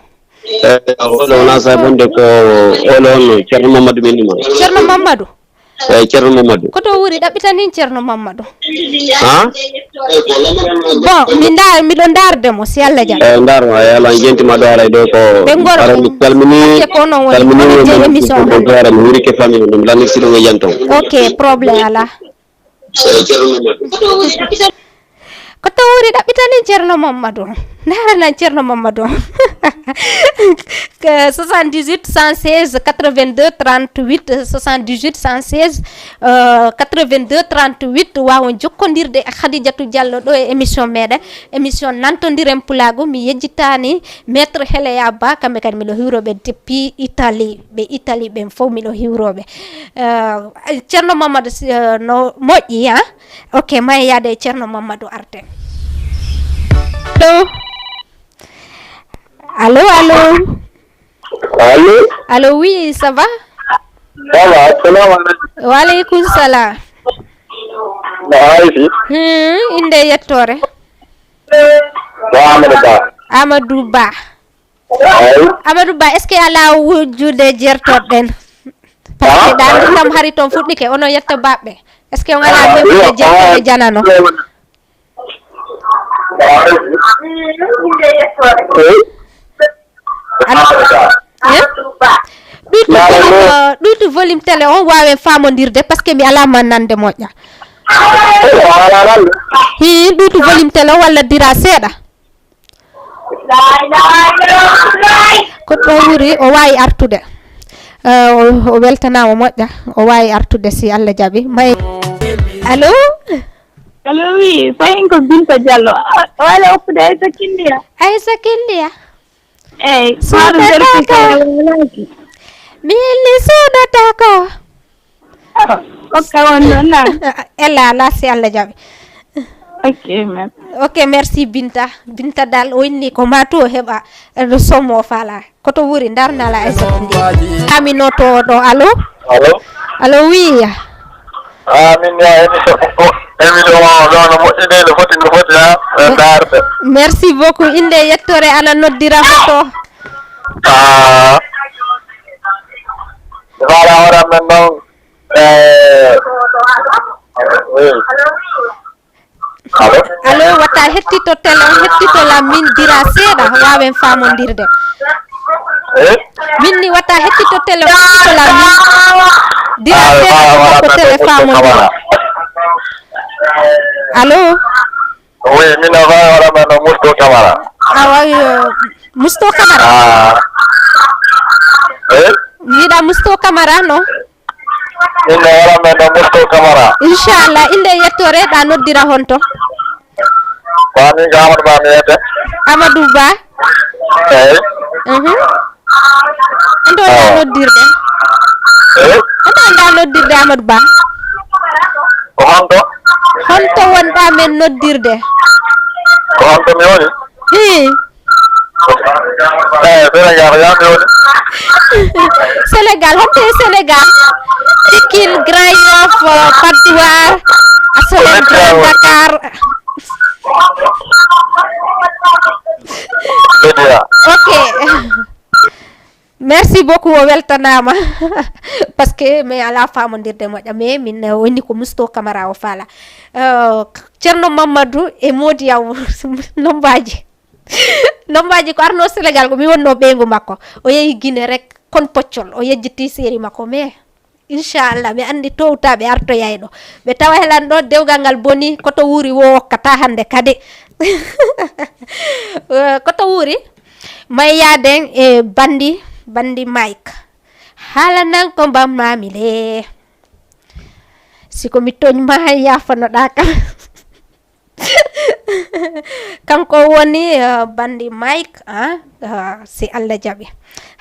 S9: oɗo wona sayfon de ko oɗo on ceerno mamadou menima
S1: ceerno mamadou
S9: eyi ceerno mamadou
S1: koto wuri ɗaɓɓitanin ceerno mamadou
S9: ha
S1: bon miɗo dardemo si Allah jaɓi
S9: eyi darma e allah jentima ɗo aray ɗo ko ara mi salmini émission ara mi wurike famille ɗum lanirsiɗo e yanton
S1: ok probléme ala
S9: ceerno mamadou
S1: ko tawri ɗaɓɓitani ceerno mamadou darana ceerno mamadou 78 116 82 38 78 116 82 38 wawon jokkodirde e Khadijatou Diallo ɗo e émission meɗen émission nantodiren pulago mi yejjitani maître Heleya Ba kamɓe kadi miɗo hiwroɓe depuis Italie ɓen fof miɗo hiwroɓe ceerno mamadou no moƴƴi ha ok may yaade e ceerno mamadou arte allô allô oui ça va
S7: assalamu aleykum
S1: waaleykum salam inde yettore Amadou Ba est ce que ala wujude jertoɗen parce que ɗa kam hari toon fuɗɗike ono yetta baɓɓe est ce que on ala meɓude jertoɗe janano ɗuytu volume télé on wawen famodirde par ce que mi ala mannande moƴƴa ɗuytu volume télé walla dira seeɗa ko ɗo wuri o wawi artude o weltanama moƴƴa o wawi artude si Allah jaɓi may allo
S8: oui fayin ko Binta Diallo wala oppude Aïssa Kindiya eyi
S1: mi helli suudata ko
S8: kokka won ɗon na
S1: ala si Allah jaɓi
S8: ok
S1: merci Binta dal o inni ko ma to heɓa somo fala koto wuri darnala Aïssa Kindiya aminoto ɗo allo oui
S7: min ya émission ɗono moƴƴini no foti ha darde
S1: merci beaucoup inde yettore ana noddira hoto
S7: wala wara men noon
S1: allo watta hettito télé hettito la min dira seeɗa wawen famodirde min ni watta hettito télé hettito la min dira seeɗa ko télé famodira allo
S7: oui min a wawi wara men no Mousto Camara
S1: Mousto Camara wiɗa Mousto Camara no
S7: inde wara men no Mousto Camara
S1: inchallah inde yettore ɗa noddira honto
S7: min ko Amadou Ba mi yette
S1: Amadou Ba
S7: eyi
S1: onto ɗa noddirde Amadou Ba
S7: ko
S1: honto wonɗa men noddirde
S7: ko honto mi woni Sénégal yamde woni
S1: Sénégal honte Sénégal Pikine Grand Yoff Patte d'Oie Asalem Grand Dakar ok merci beaucoup o weltanama parce que mais ala famondirde moƴƴa mais min woni ko musto camara o faala ceerno Mamadou e Mody Yaw nombaji ko arno Sénégal ko mi wonno ɓeygu makko o yeehi Guinée rek kon poccol o yejjiti séri makko mais inchallah mi andi towtaɓe artoyay ɗo ɓe tawa helan ɗo dewgal ngal boni koto wuuri wo wokkata hande kadi koto wuuri mayyaden e bandi Mike halanan ko bammami le siko mi toñma yafanoɗa kam kanko woni bandi Mike si Allah jaɓi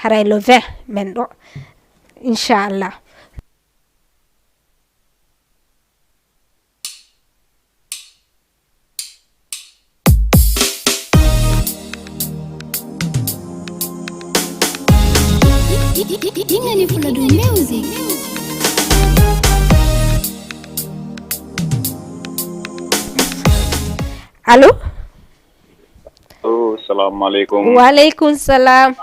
S1: haray le 20 men ɗo inchallah
S10: Ingani Fuladu Music.
S1: Allo?
S11: Assalamualaikum.
S1: Waalaikumsalam.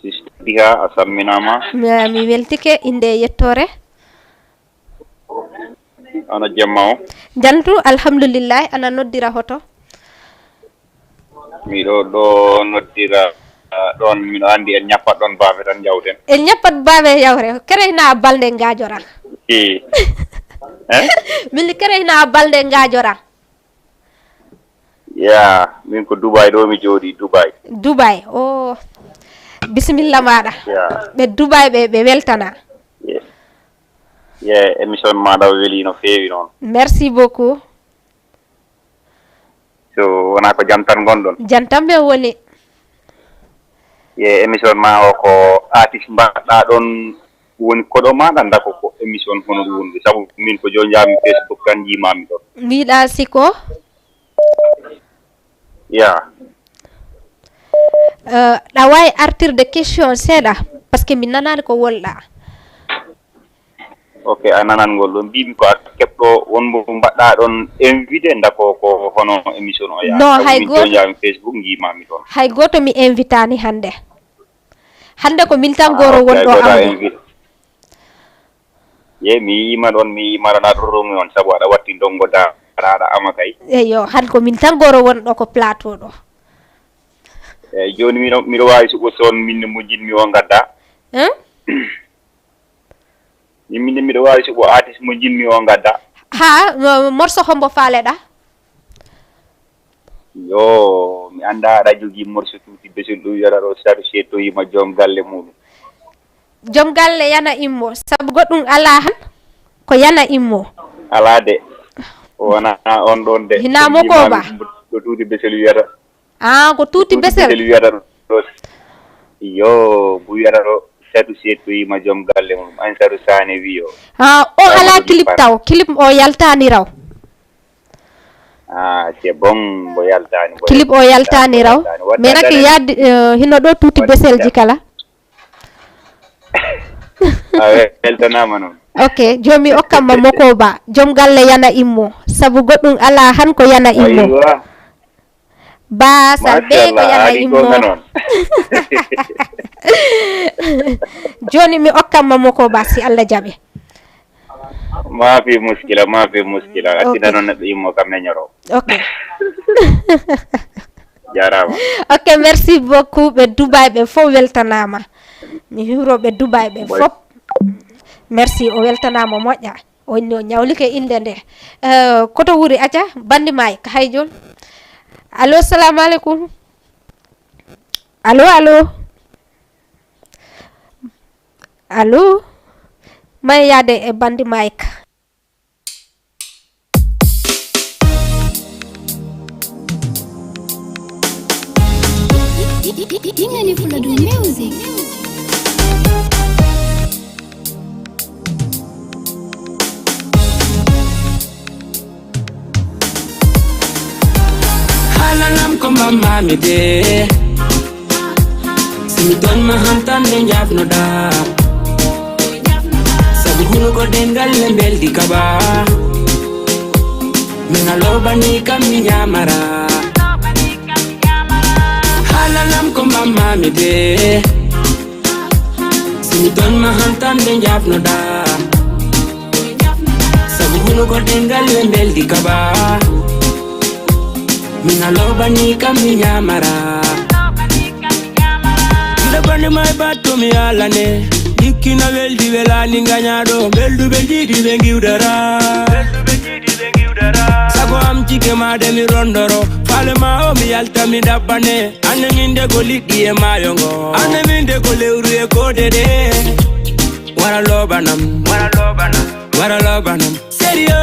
S11: Sister Diha asalminama.
S1: Mi weltike inde yettore.
S11: Ana jamma o.
S1: Jantu alhamdulillah ana noddira hoto.
S11: Mi do noddira don min andi en nyappat don baabe tan jawden.
S1: En nyappat baabe yawre kereyna balde ngajora. Min kereyna balde ngajora.
S11: Ya, min ko Dubai do mi jodi Dubai.
S1: Oh. Bismillah mada.
S11: Ya.
S1: Be Dubai be weltana.
S11: Yeah, emission mada weli no fewi non.
S1: Merci beaucoup.
S11: So wona ko jantan gondon.
S1: Jantam be woni.
S11: Emission ma o ko artiste mbaɗɗa ɗon woni koɗo maɗa ndako ko émission hono ɗum wonde sabu min ko jo jaami Facebook tan jimami ɗon
S1: mbiɗa siko ɗa wawi artirde question seeɗa par ce que min nanani ko wolɗa
S11: ok a nanangol ɗon mbimi ko a keɓɗo wonmo mbaɗɗa ɗon invité ndako ko hono émission o yaa
S1: non hay goto
S11: jaami Facebook jimami ɗon
S1: hay goto mi invitani hande ko min tan goro wonɗo am
S11: mi yima ɗon mi yimarana ɗo romi on sabu aɗa watti dongo da aɗa ama kay
S1: eyo hande ko min tan goro wonɗo ko plateau ɗo
S11: joni miɗo wawi suɓo toon minne mo jinmi o gadda minne miɗo wawi suɓo artiste mo jinmi o gadda
S1: ha morceau hombo faaleɗa
S11: yo mi anda aɗa jogui morceau tuuti besel ɗum wiyata ɗo satu settoyima joom galle muɗum
S1: joom galle yana immo saabu goɗɗum ala han ko yana immo
S11: ala de wona on ɗon de
S1: hinamo ko ba
S11: ko tuuti besel wiyata
S1: ko tuuti besel
S11: wiyata ɗo yo bu wiyata ɗo satu settoyima joom galle muɗum an satu sane wiyo
S1: o ala clip taw clip o yaltani raw
S11: c'est bon bo yaltani
S1: clip o yaltani raw mais nak yaade hino ɗo tuuti beselji kala
S11: weltanama noon
S1: ok jomi okkamma moko ba joom galle yana immo sabu goɗɗum ala han ko yana immo basal be ko yana immo joni mi okkamma moko ba si Allah jaɓe
S11: ma fi muskila atina noon neɗɗo immo kam neñoro
S1: ok
S11: jarama
S1: ok merci beaucoup ɓe Dubai ɓe fof weltanama mi hiroɓe Dubai ɓe fof merci o weltanama moƴƴa onni o ñawlike inde nde koto wuri aca bandi may ka hayjol allo assalamu aleykum allo may yaade e bandi Mike
S10: Ingani Fuladu Music.
S5: Halanam
S6: ko mami de simi ton ma hantan de jafno da sabu hunu ko dengal lembel di kaba mina lobani kam mi nyamara halalam ko mami de simi ton ma hantan de jafno da sabu hunu ko dengal lembel di kaba mina lobani kam mi nyamara Bani mai batu mi alane Dikina veldi velani nganyado Beldu beljidi bengi udara Sago am chike made mi rondoro Fale ma o mi alta mi dabane Ane minde go lidi e mayongo Ane minde go leuru e kodede Wara lobanam Wara lobanam Serio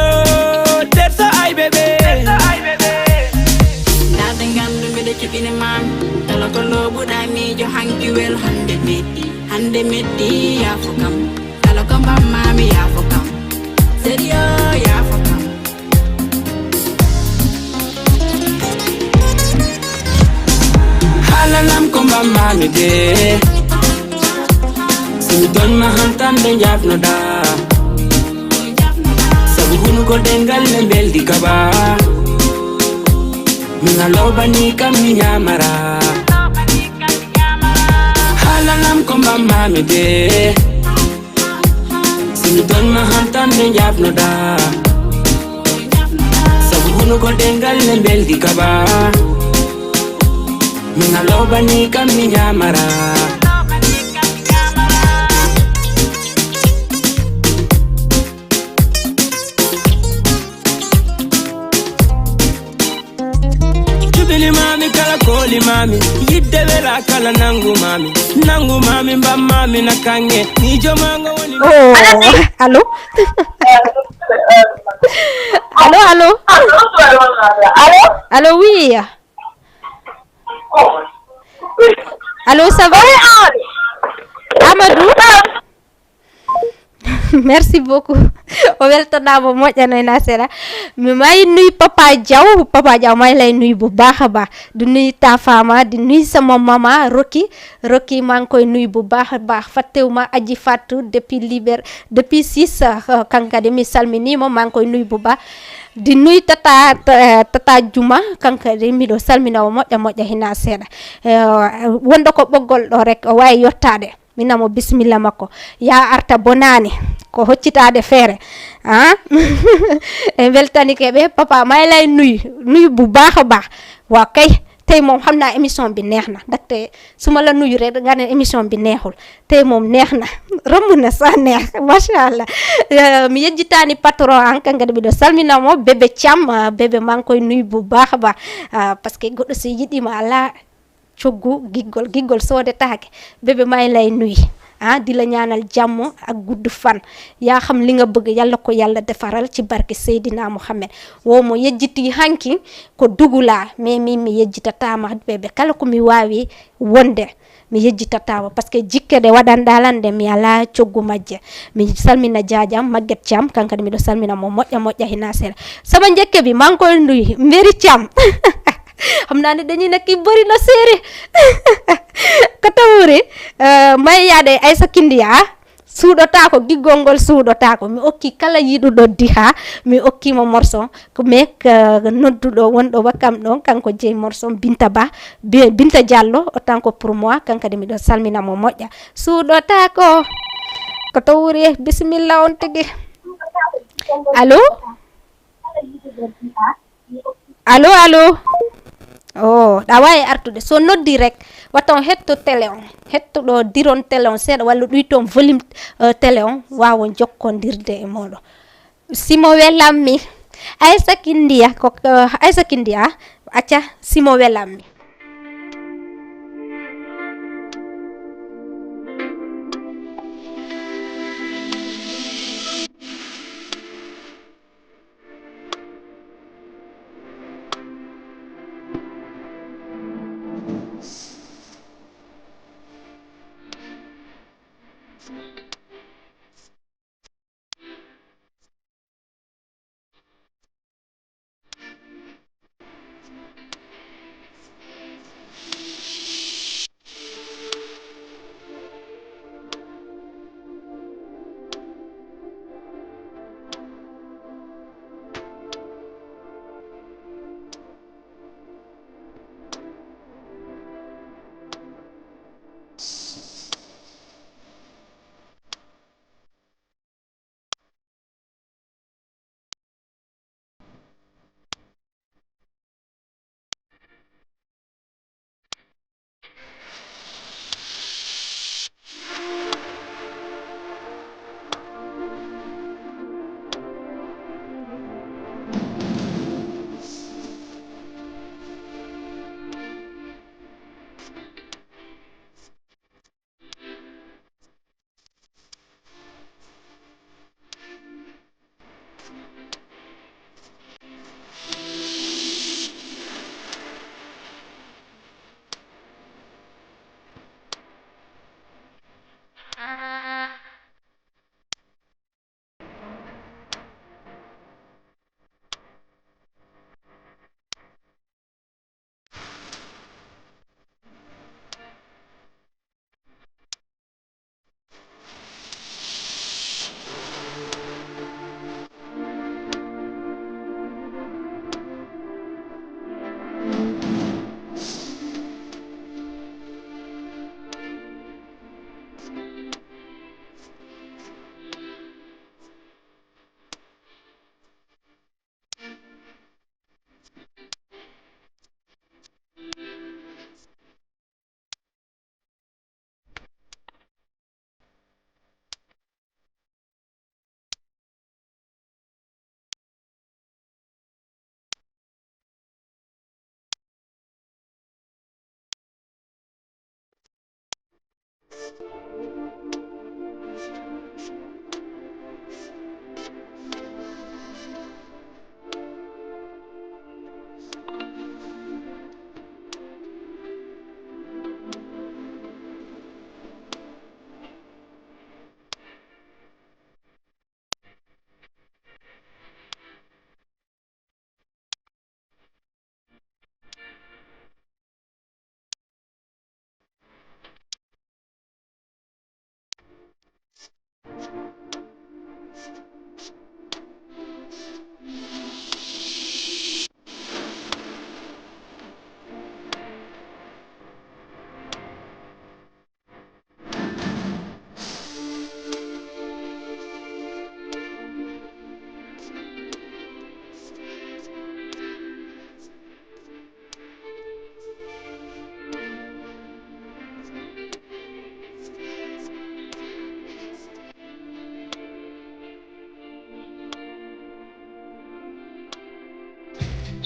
S6: Tersa ay bebe
S12: Nothing can do me the chip in a man Talakolo buda mi jo hanky well hande meti ya fokam Talakamba mami ya fokam Serio ya fokam
S6: Halalam komba mami de Sinton mahantan de jafno da Sabu hunu ko dengal lembel di kaba Mina lobani kam mi nyamara Halalam komba mami de Sinton mahantan de jafno da Sabu hunu ko dengal lembel di kaba Mina lobani kam mi nyamara Mami kala koli mami yidde vela kala nangu mami mba mami nakange ni jomango woni
S1: Allô Allô oui Allô ça va Amadou Merci beaucoup. O weltanama moƴƴano e nasera mi may nuy papa Diaw may lay nuy bu baax a baax di nuy ta fama di nuy sama mama Rocky maa ngi koy nuy bu baax a baax fattewuma aji fatou depuis 6 kankadi mi salminima maa ngi koy nuy bu baax di nuy tata Juma kankadi miɗo salminawo moƴƴa hina seeɗa wonɗo ko ɓoggol ɗo rek o wawi yettade minamo bisimilla makko ya arta bonani ko hoccitade feere e weltanike ɓe papa may lay nuy bu baax a baax waaw kay tey moom xam naa émission bi neex na ndaxte su ma la nuyu rek nga ne émission bi neexul tey moom neex na romb na sa neex machallah mi yejjitaani patron an kankadi mbiɗo salminamo bébé Thiam bébé maa ngi koy nuyu bu baax a baax parce que goɗɗo so yiɗima ala coggu giggol soodetaake bébé may lay nuy di la ñaanal jàmm ak gudd fan yaa xam li nga bëgg yàlla ko yàlla defaral ci barke Seydina Muhammad wo mo yejjiti hanki ko dugula mais mi yejjitatama bébé kala ko mi wawi wonde mi yejjitatama parce que jikkede waɗandalande mi ala coggu majje mi salmina jajam Maguette Thiam kankadi miɗo salmina mo moƴƴa hina seeɗa sama jekke bi man koy nduy mberi Thiam xam naa ne dañuy nekk bëri na séeri katawuri may yaade Aïssa Kindiya suuɗotako giggol ngol suuɗotako mi okki kala yiɗuɗo diha mi okkimo morceau ko mek nodduɗo wonɗo wakkam ɗon kanko jeyi morceau Binta Diallo autant que pour moi kankadi miɗo salminamo moƴƴa suuɗotako ko tawuri bisimilla on tigi allo ɗa wawi artude so noddi rek waton hetto télé on hettoɗo diron télé on seeɗa walla ɗuy toon volume télé on wawa jokkodirde e moɗon simo welammi Aïssa Kindiya acca simo welammi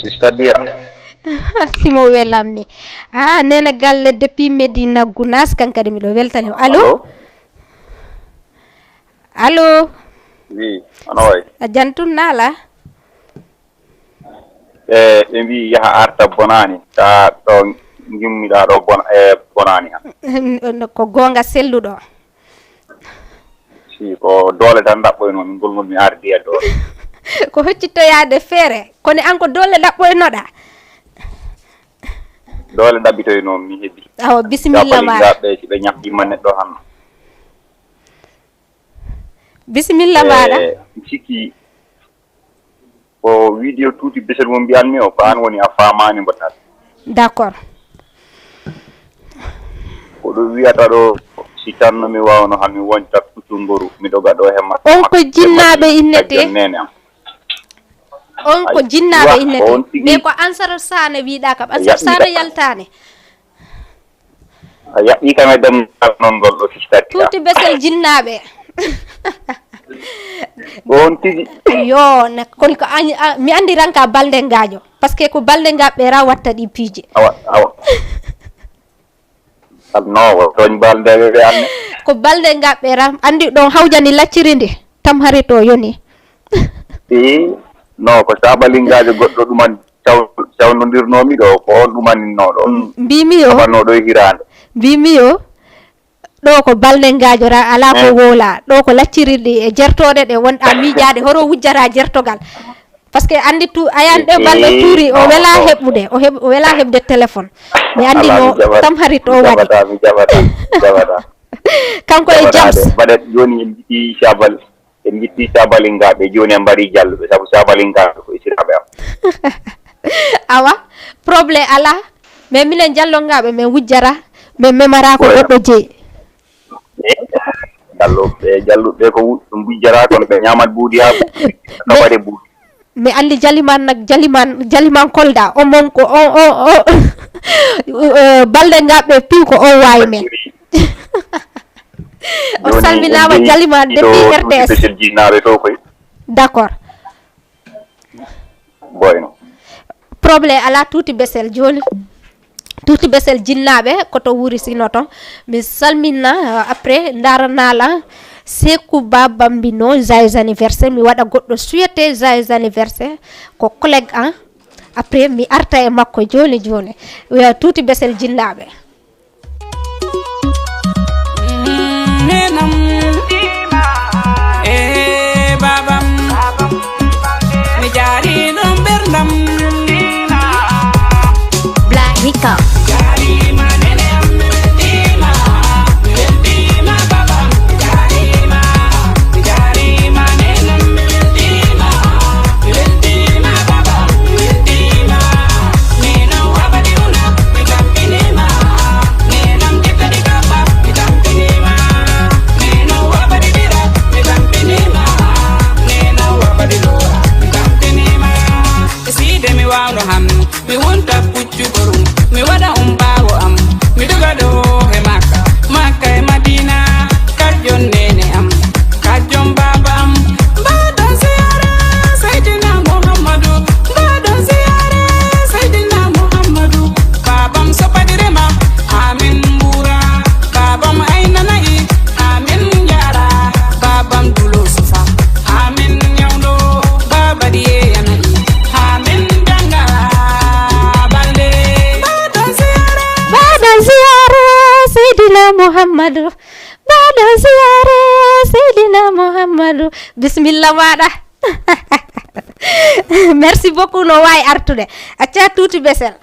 S11: C'est-à-dire
S1: simo welamni nena galle depuis Medina Gounass kankadi miɗo weltani allo allo
S11: oui ana way
S1: a jantun nala
S11: ɓe mbi yaha arta bonani ta ɗo gimmiɗa ɗo bonani han
S1: ko gonga selluɗo
S11: si ko doole tan ɗaɓɓoyno min ngolngol mi ardi e doole
S1: ko hoccitoyade feere kono an ko doole ɗaɓɓoynoɗa
S11: doole ɗaɓɓitoyno mi heeɓi
S1: awa bisimilla maɗa
S11: ɓe si ɓe ñaɓɓima neɗɗo han
S1: bisimilla maɗa
S11: mi sikki ko vidéo tuuti besel mo mbiyanmi o ko an woni a famani mbo tan
S1: d'accord
S11: ko ɗo wiyata ɗo si tanno mi wawno han mi wonta kucumboru miɗo gaɗo hemma
S1: on ko jinnaɓe innete
S11: nene am
S1: on ko jinnaɓe innete ɓe ko ansar sane wiɗa kam ansar sane yaltane
S11: a yaɓɓi kam e demngal noon ngol ɗo sistati
S1: tuuti besel jinnaɓe
S11: on tigi
S1: yo kono ko mi andi ranka balde ngajo par ce que ko balde ngaɓe ra watta ɗi piije
S11: awa no toñ balde ɓe anne
S1: ko balde ngaɓe ra andi ɗon hawjani lacciri ndi tam hari to yoni
S11: i no ko sabalingajo goɗɗo ɗuman cawnodirnomi ɗo ko on ɗumaninno ɗon
S1: mbimi yo
S11: abanno ɗo hirande
S1: mbimi yo ɗo ko balde ngajo ra ala ko wola ɗo ko laccirirɗi e jertoɗe ɗe wonɗa miiƴade horo wujjata jertogal par ce que andi ayan ɗe balɗe tuuri o wela heɓɓude o wela heɓde téléphone mi andi no tam hari to waɗi
S11: mi jaɓata
S1: kanko e jams
S11: mbaɗet joni en jitti sabalingaɓe joni en mbaɗi jalluɓe saabu sabalingaɓe ko isiraɓe am
S1: awa probléme ala mais minen jallongaɓe min wujjara min memara ko goɗɗo jeeyi
S11: jalluɓe ko ɗum wujjara kono ɓe ñamat buudi ha ka waɗe buudi
S1: mi andi jaliman kolda o mon ko balde ngaɓe piw ko on wawi men o salminama jaliman depuis RTS d'accord
S11: boyno
S1: probléme ala tuuti besel joni tuuti besel jinnaɓe koto wuri sino ton mi salmina après daranala Sekou Babambino joyeux anniversaire mi waɗa goɗɗo souhaité joyeux anniversaire ko collègue an après mi arta e makko joni tuuti besel jinnaɓe
S6: nenam babam mi jaari ɗon ɓerdam
S10: Black Rico
S1: Muhammadu baɗo ziyare Seydina Muhammadu bismillah maɗa. Merci beaucoup no wawi artude acca tuuti besel.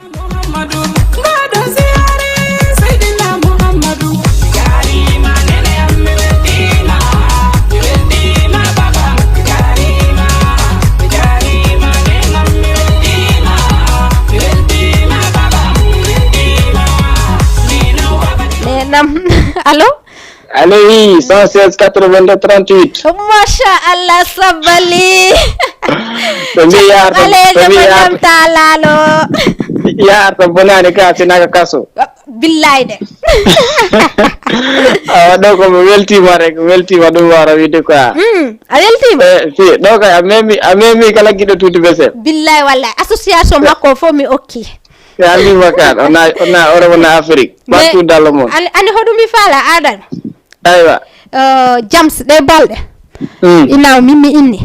S1: Allô?
S2: Allô, oui, 116 82 38.
S1: Masha Allah sabali.
S2: Ya bonani ka sinaga kaso.
S1: Billahi de.
S2: Do ko weltima rek weltima dum wara wide ko.
S1: A weltima?
S2: Si do ko amemi kala gido tuti bese.
S1: Billahi wallahi association makko fo mi okki.
S2: Ya mi makar ona Afrique partout dans le monde.
S1: Ani hodumi fala adan.
S2: Aywa.
S1: Jams de balde. Ina mimi inni.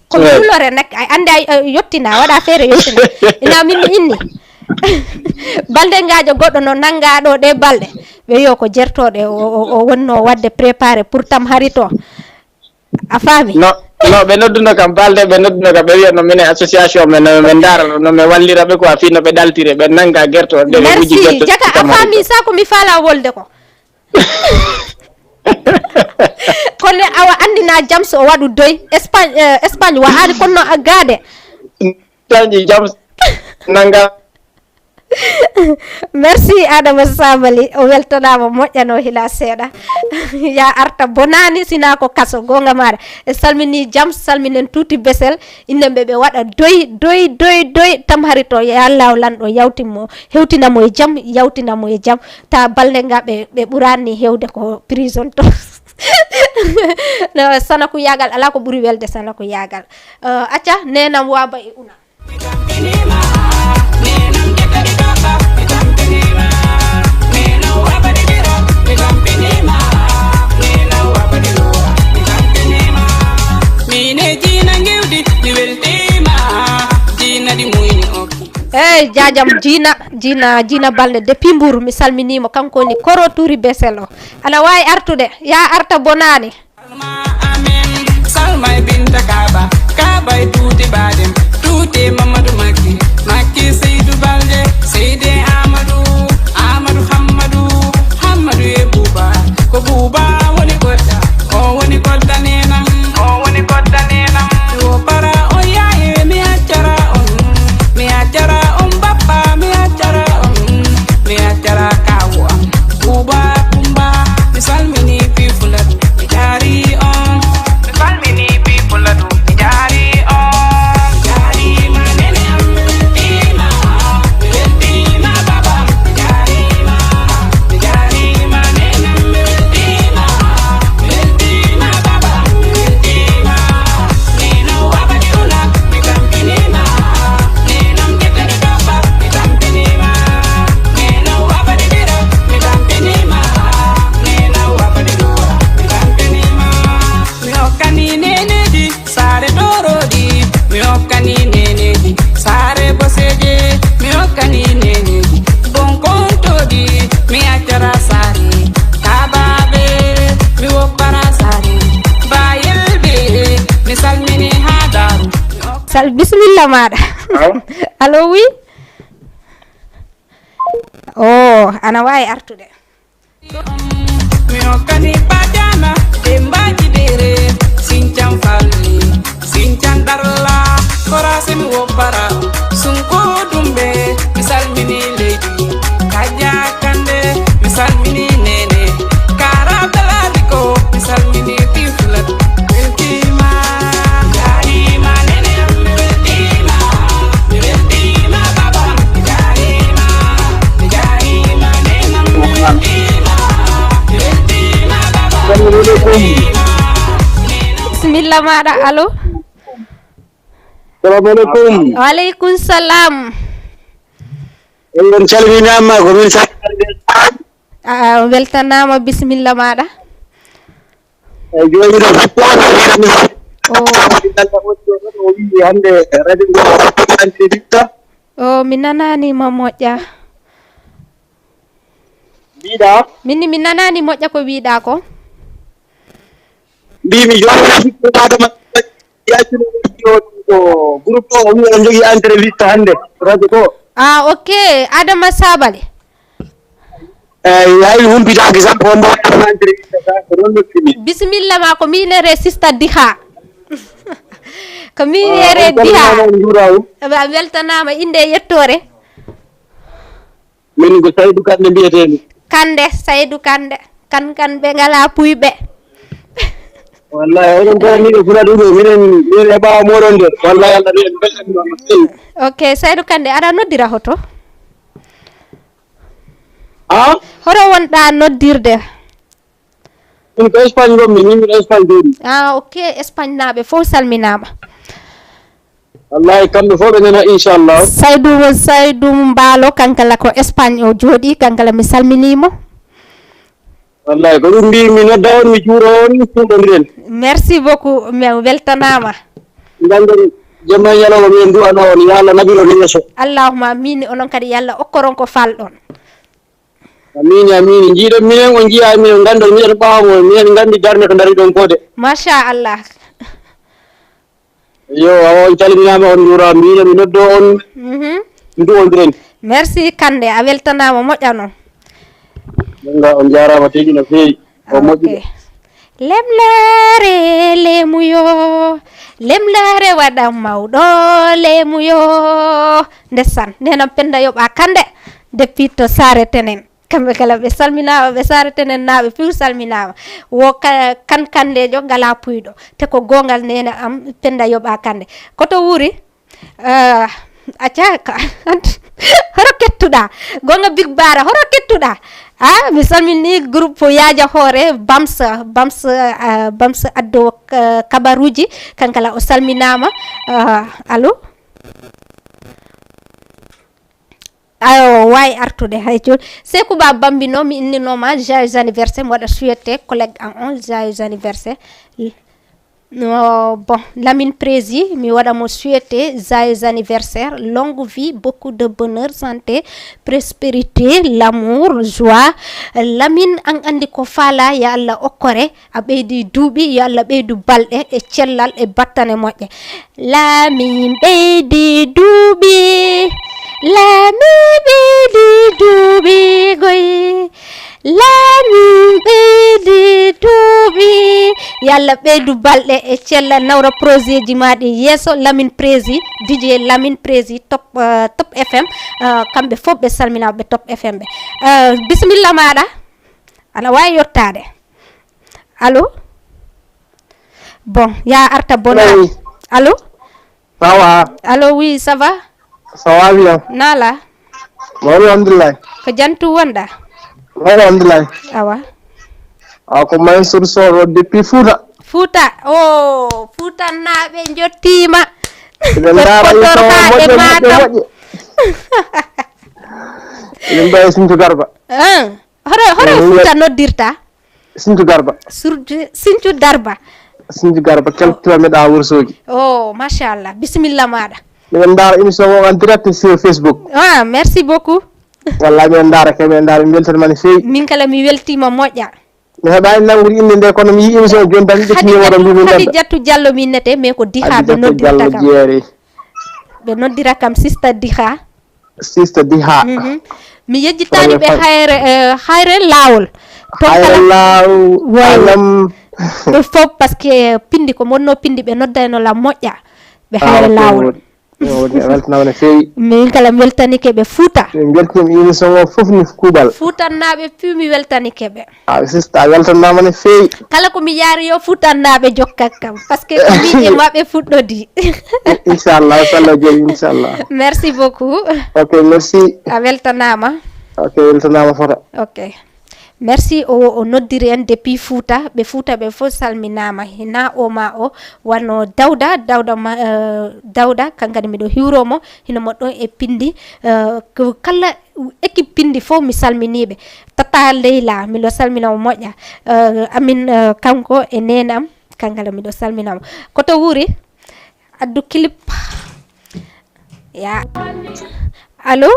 S1: Ko lore nak ay ande ay yottina wada fere yottina. Ina mimi inni. Balde ngaajo goddo no nangado de balde. Be yo ko jertode o wonno wadde préparer pour tam harito. A fami?
S2: No be nodduno kam balde be nodduno kam be wi no mine association men daral no me wallira be ko afino be daltire be nanga gerto de
S1: wuji gerto. Merci jaka a fami sa ko mi fala wolde ko. Kono awa andina Jams o wadu doy Espagne wa ari kono agade
S2: tanji Jams nanga.
S1: Merci Adama Sabali o weltanama moƴƴano hila seeɗa ya arta bonani sina ko kaso gonga mare e salmini Jams salminen tuuti besel innembe be wada doy tam harito ya Allah lanɗo yawtimo hewtinamo e jam yawtinamo e jam ta balde ngabe be burani hewde ko prison to no sana ko yagal ala ko buri welde sana ko yagal acca nenam waba e una Hey jajam Jina Balde depuis Mbour mi salminimo kanko ni koro turi beselo ana way artude ya arta bonani
S13: Salma binta Kaba tuti badem tuti Mamadou Makki Seydou Balde Seyde Amadou Hammadou e Buba ko Buba woni godda o woni godda nenam o para o yaye mi accara on bappa mi accara kawo am Buba kumba mi salmini pifulat mi jari on mi salmini pifulat mi jari on jari manene am tima baba mi jari manene am tima baba tima nino wabadi una mi kampinima nino ngekere doba mi kampinima nino wabadi biro mi kampinima nino wabadi dura mi kampinima mi hokkani neneji sare dorodi mi hokkani neneji sare boseje mi hokkani neneji bon kontodi mi accara sare kababe mi woppara sare bayelbe mi salmini ha daru
S1: sal bismillah mada allo oui oh ana way artude
S13: mi hokkani bajana dembaji dere sincan falli sincan darla korase mi woppara sunko dumbe mi salmini leydi kaja kande mi salmini nene kara beladiko mi salmini pifulat weltima jarima nene weltima baba jarima nene weltima baba
S1: bismillah mada allo
S14: Assalamualaikum.
S1: Waalaikumsalam.
S14: En calminama ko min
S1: weltanama bismillah mada.
S14: Joni
S1: oh mi nanani ma moƴƴa
S14: Bida.
S1: Minni mi nanani moƴƴa ko wiɗa ko.
S14: Bimi joni adama yaccuno ko groupe o wi on jogi entreviste hande radio ko.
S1: Ah OK, Adama Sabali.
S14: Yayi humpitaki sappo on mbaɗama entreviste ko ɗon nokkimi.
S1: Bismillah ma ko minere sista Diha. Ko minere Diha. Weltanama inde yettore.
S14: Min ko Saydou Kande mbiyetemi.
S1: Kande Saydou Kande. Kan be ngala puyɓe.
S14: Wallahi onon tan ni ko fuladu do minen e bawa moron de wallahi Allah ni belɗum.
S1: OK, Saydou Kande ara noddira hoto.
S14: Ah?
S1: Horo wonɗa noddirde.
S14: Min ko Espagne gommi min Espagne jooɗi.
S1: Ah OK, Espagne naɓe fof salminama.
S14: Wallahi kamɓe fof ɓe nana inchallah.
S1: Saydou Mbaalo kankala ko Espagne o jooɗi kankala mi salminimo.
S14: Wallahi ko ɗum mbimi nodda on mi juuro on fuɗɗodiren.
S1: Merci beaucoup mi weltanama.
S14: Ganden jemma ñalawma min du'ana on yo Allah nabilo ni yesso.
S1: Allahumma amin onon kadi yalla okkoron ko falɗon.
S14: Amin jiiɗon minen on jiya min gandon minen ɓawamo minen gandi darde ko dari ɗon kode.
S1: Masha Allah.
S14: Yo on calminama on juura minen mi noddo on. Du'odiren.
S1: Merci Kande a weltanama moƴƴa noon.
S14: Nga on jarama tigi no feewi o moƴƴi.
S1: Lemlare lemuyo lemlare waɗa mawɗo lemuyo ndesan nenam penda yoɓa Kande depuis to Sare Tenen kamɓe kala ɓe salminama ɓe Sare Tenen naɓe piw salminama wo kan Kandejo ngala puyɗo te ko gongal nene am penda yoɓa Kande koto wuri acca horo kettuɗa gonga Big Bara horo kettuɗa mi salmini groupe Yaaja Hoore Bams addo kabaruji kankala o salminama allo ayo wawi artude hay joni Sekou Ba Bambino mi inninoma joyeux anniversaire mi waɗa souhaité collègue en 11 joyeux anniversaire bon Lamine Prési mi waɗamo souhaité joyeux anniversaire longue vie beaucoup de bonheur santé prospérité l'amour joie Lamine an andi ko faala ya Allah okkore a ɓeydi duuɓi yo Allah ɓeydu balɗe e cellal e battane moƴƴe Lamine ɓeydi duuɓi goy Lamine ɓeydi duuɓi yalla ɓeydu balɗe e cellal nawra projet ji maɗi yeeso Lamine Prési DJ Lamine Prési top FM kamɓe fof ɓe salminaɓe top FM ɓe bisimilla maɗa ana wawi yettade allo bon ya arta bonani allo allo oui ça va
S14: bien
S1: nala
S14: alhamdulillah
S1: ko jantu wonɗa
S14: alhamdulillah
S1: awa
S14: ko Mansour Sow depuis Fouta
S1: Fouta naɓe jottima
S14: e
S1: Matam
S14: eɗen mbawi Sinthiou Garba
S1: horo Fouta noddirta
S14: Sinthiou Garba Sinthiou Garba quelques kilomètres à Wourossogui
S1: machallah bisimilla maɗa
S14: miɗen daara émission o en direct sur Facebook
S1: merci beaucoup
S14: wallahi miɗen daara keɓe daara mi weltanima no feewi
S1: min kala mi weltima moƴƴa
S14: mi heɓani nanggude inde nde kono mi yi émission joni tan ƴettimi woɗo mbimi
S1: Hadi Jattu Diallo min nete mais ko Diha ɓe noddirta kam ɓe noddira kam sista Diha mi yejjitani ɓe hayre lawol ɓe fof par ce que pindi ko monno pindi ɓe noddayno la moƴƴa ɓe hayre lawol
S14: weltanama no feewi
S1: min kala mi weltanike ɓe Fouta
S14: min beltinimi émission o foof ni kuuɓal
S1: Foutannaɓe puis mi weltanike ɓe
S14: sista weltanama no feewi
S1: kala komi yaari yo Foutannaɓe jokkat kam par ce que mi e maɓe fuɗɗodi
S14: inchallah sallah joni inchallah
S1: merci beaucoup
S14: ok merci
S1: a weltanama
S14: ok weltanama fota
S1: ok merci o noddiri en depuis Fouta ɓe fof salminama hina o ma o wano Dawda kankadi miɗo hiwromo hino moɗɗo e pindi ko kala équipe pindi fof mi salminiɓe Tata Leyla miɗo salminamo moƴƴa amin kanko e nenam kankala miɗo salminamo koto wuri addu clip ya allo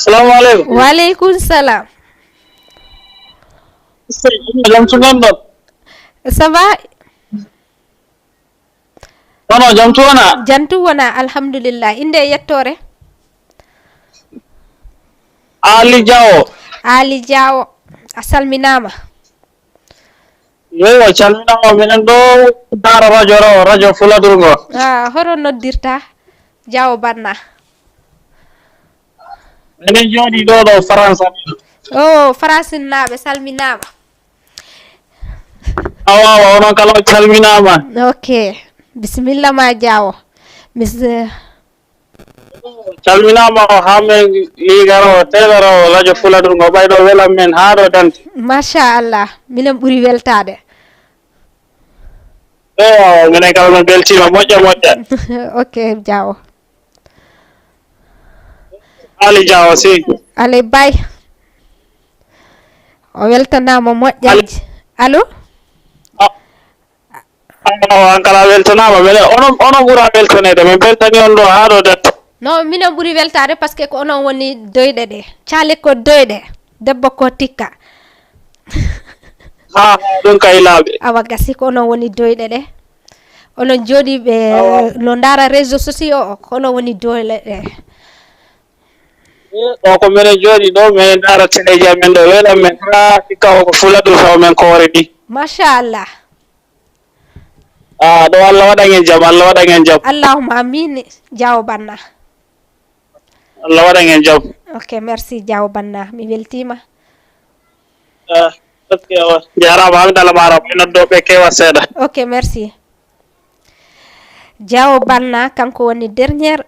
S14: assalamu alaikum.
S1: Wa alaikum salam.
S14: Jam sunan do.
S1: Ça va?
S14: Ono jam tuwana.
S1: Jantu wana alhamdulillah. Inde yettore?
S14: Ali Jawo.
S1: Ali Jawo. Asalminama.
S14: Yo calminama minen do dara radio Fuladurgo.
S1: Horo noddirta Jawo Banna.
S14: Minen jodi do France.
S1: Oh, France naɓe salminama.
S14: Awa onon kala calminama.
S1: Ok. Bismillah ma Jawo.
S14: calminama ha men ligaro telero radio Fuladurgo ɓayɗo welam men ha ɗo dante.
S1: Machallah minen ɓuuri weltade.
S14: Minen kala no beltima moƴƴa.
S1: Ok Jawo.
S14: Ali Jawo si.
S1: Alay bay. O weltanama moƴƴaji. Allo?
S14: An kala weltanama minen onon ɓuura weltanede min beltani on ɗo ha ɗo dante.
S1: Non minen ɓuuri weltade par ce que ko onon woni doyɗe ɗe caali ko doyɗe debbo ko tikka
S14: ɗum kay laaɓe
S1: awa gasi ko onon woni doyɗe ɗe onon jooɗiɓe no ndaara réseau sociaux o ko onon woni doyɗe ɗe
S14: ɗo ko minen jooɗi ɗo min ndaara téléji amen ɗo weɗan men ha hikka o ko Fuladur taw men koore ɗi
S1: machallah
S14: ɗo Allah waɗan en jaam
S1: allahuma amin Jawo Banna
S14: Allah waɗan en jaam
S1: ok merci Jawo Banna mi weltima
S14: jarama hamid Allah maro mi noddoɓe kewa seeɗa
S1: ok merci Jawo Banna kanko woni dernier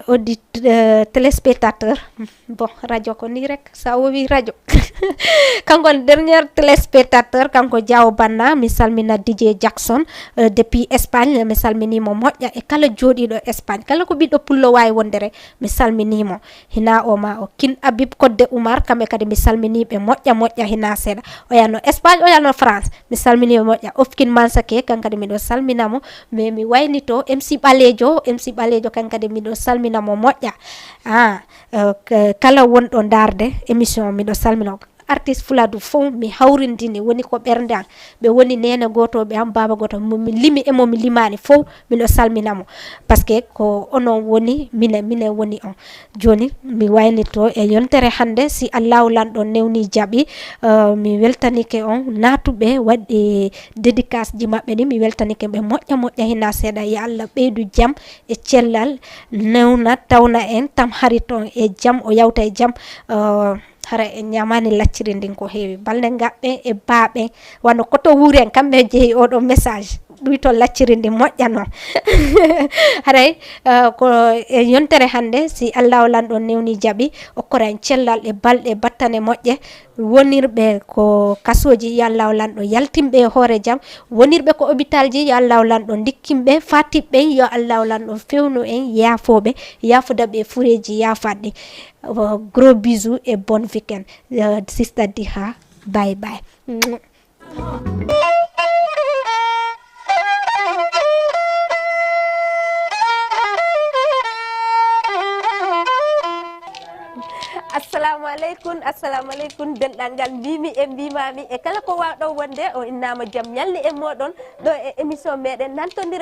S1: téléspectateur bon radio ko ni rek sa wowi radio kanko woni dernier téléspectateur kanko Jawo Banna mi salmina DJ Jackson depuis Espagne mi salminimo moƴƴa e kala jooɗiɗo Espagne kala ko ɓiɗɗo pullo wawi wondere mi salminimo hina o ma o kin Abib Kodde Oumar kamɓe kadi mi salminiɓe moƴƴa hina seeɗa o yano Espagne o yano France mi salminimo moƴƴa Ofkin Mansake kankadi miɗo salminamo mais mi waynito MC Ɓalejo kankadi miɗo salminamo moƴƴa kala wonɗo darde émission miɗo salmina artiste Fuladu fof mi hawrindini woni ko ɓernde an ɓe woni nene gotoɓe am baba goto mi limi e momi limani fof miɗo salminamo par ce que ko onon woni minen woni on joni mi waynito e yontere hande si allahu lanɗo newni jaaɓi mi weltanike on natuɓe waɗɗi dédicace ji mabɓe ɗi mi weltanike ɓe moƴƴa hina seeɗa yo Allah ɓeydu jaam e cellal newna tawna en tam harit on e jaam o yawta e jaam hara en ñamani lacciri ndin ko heewi balɗe gaɓɓe e baaɓe wano koto wuuri en kamɓe jeeyi oɗo message ɗuy to lacciri ndi moƴƴa noon haray ko e yontere hande si allahu lanɗo newni jaaɓi okkora en cellal e balɗe battane moƴƴe wonirɓe ko kasoji yo allahu lanɗo yaltimɓe e hoore jaam wonirɓe ko hôpital ji yo allahu lanɗo dikkimɓe fatiɓɓe yo allahu lanɗo fewnu en yaafoɓe yaafodaɓe e fureji yafatɗi gros bisous et bon weekend Sister Diha bye bye. assalamu aleykum denɗal ngal mbimi e mbimami e kala ko wawɗo wonde o innama jaam ñalli e moɗon ɗo e émission meɗen nantodira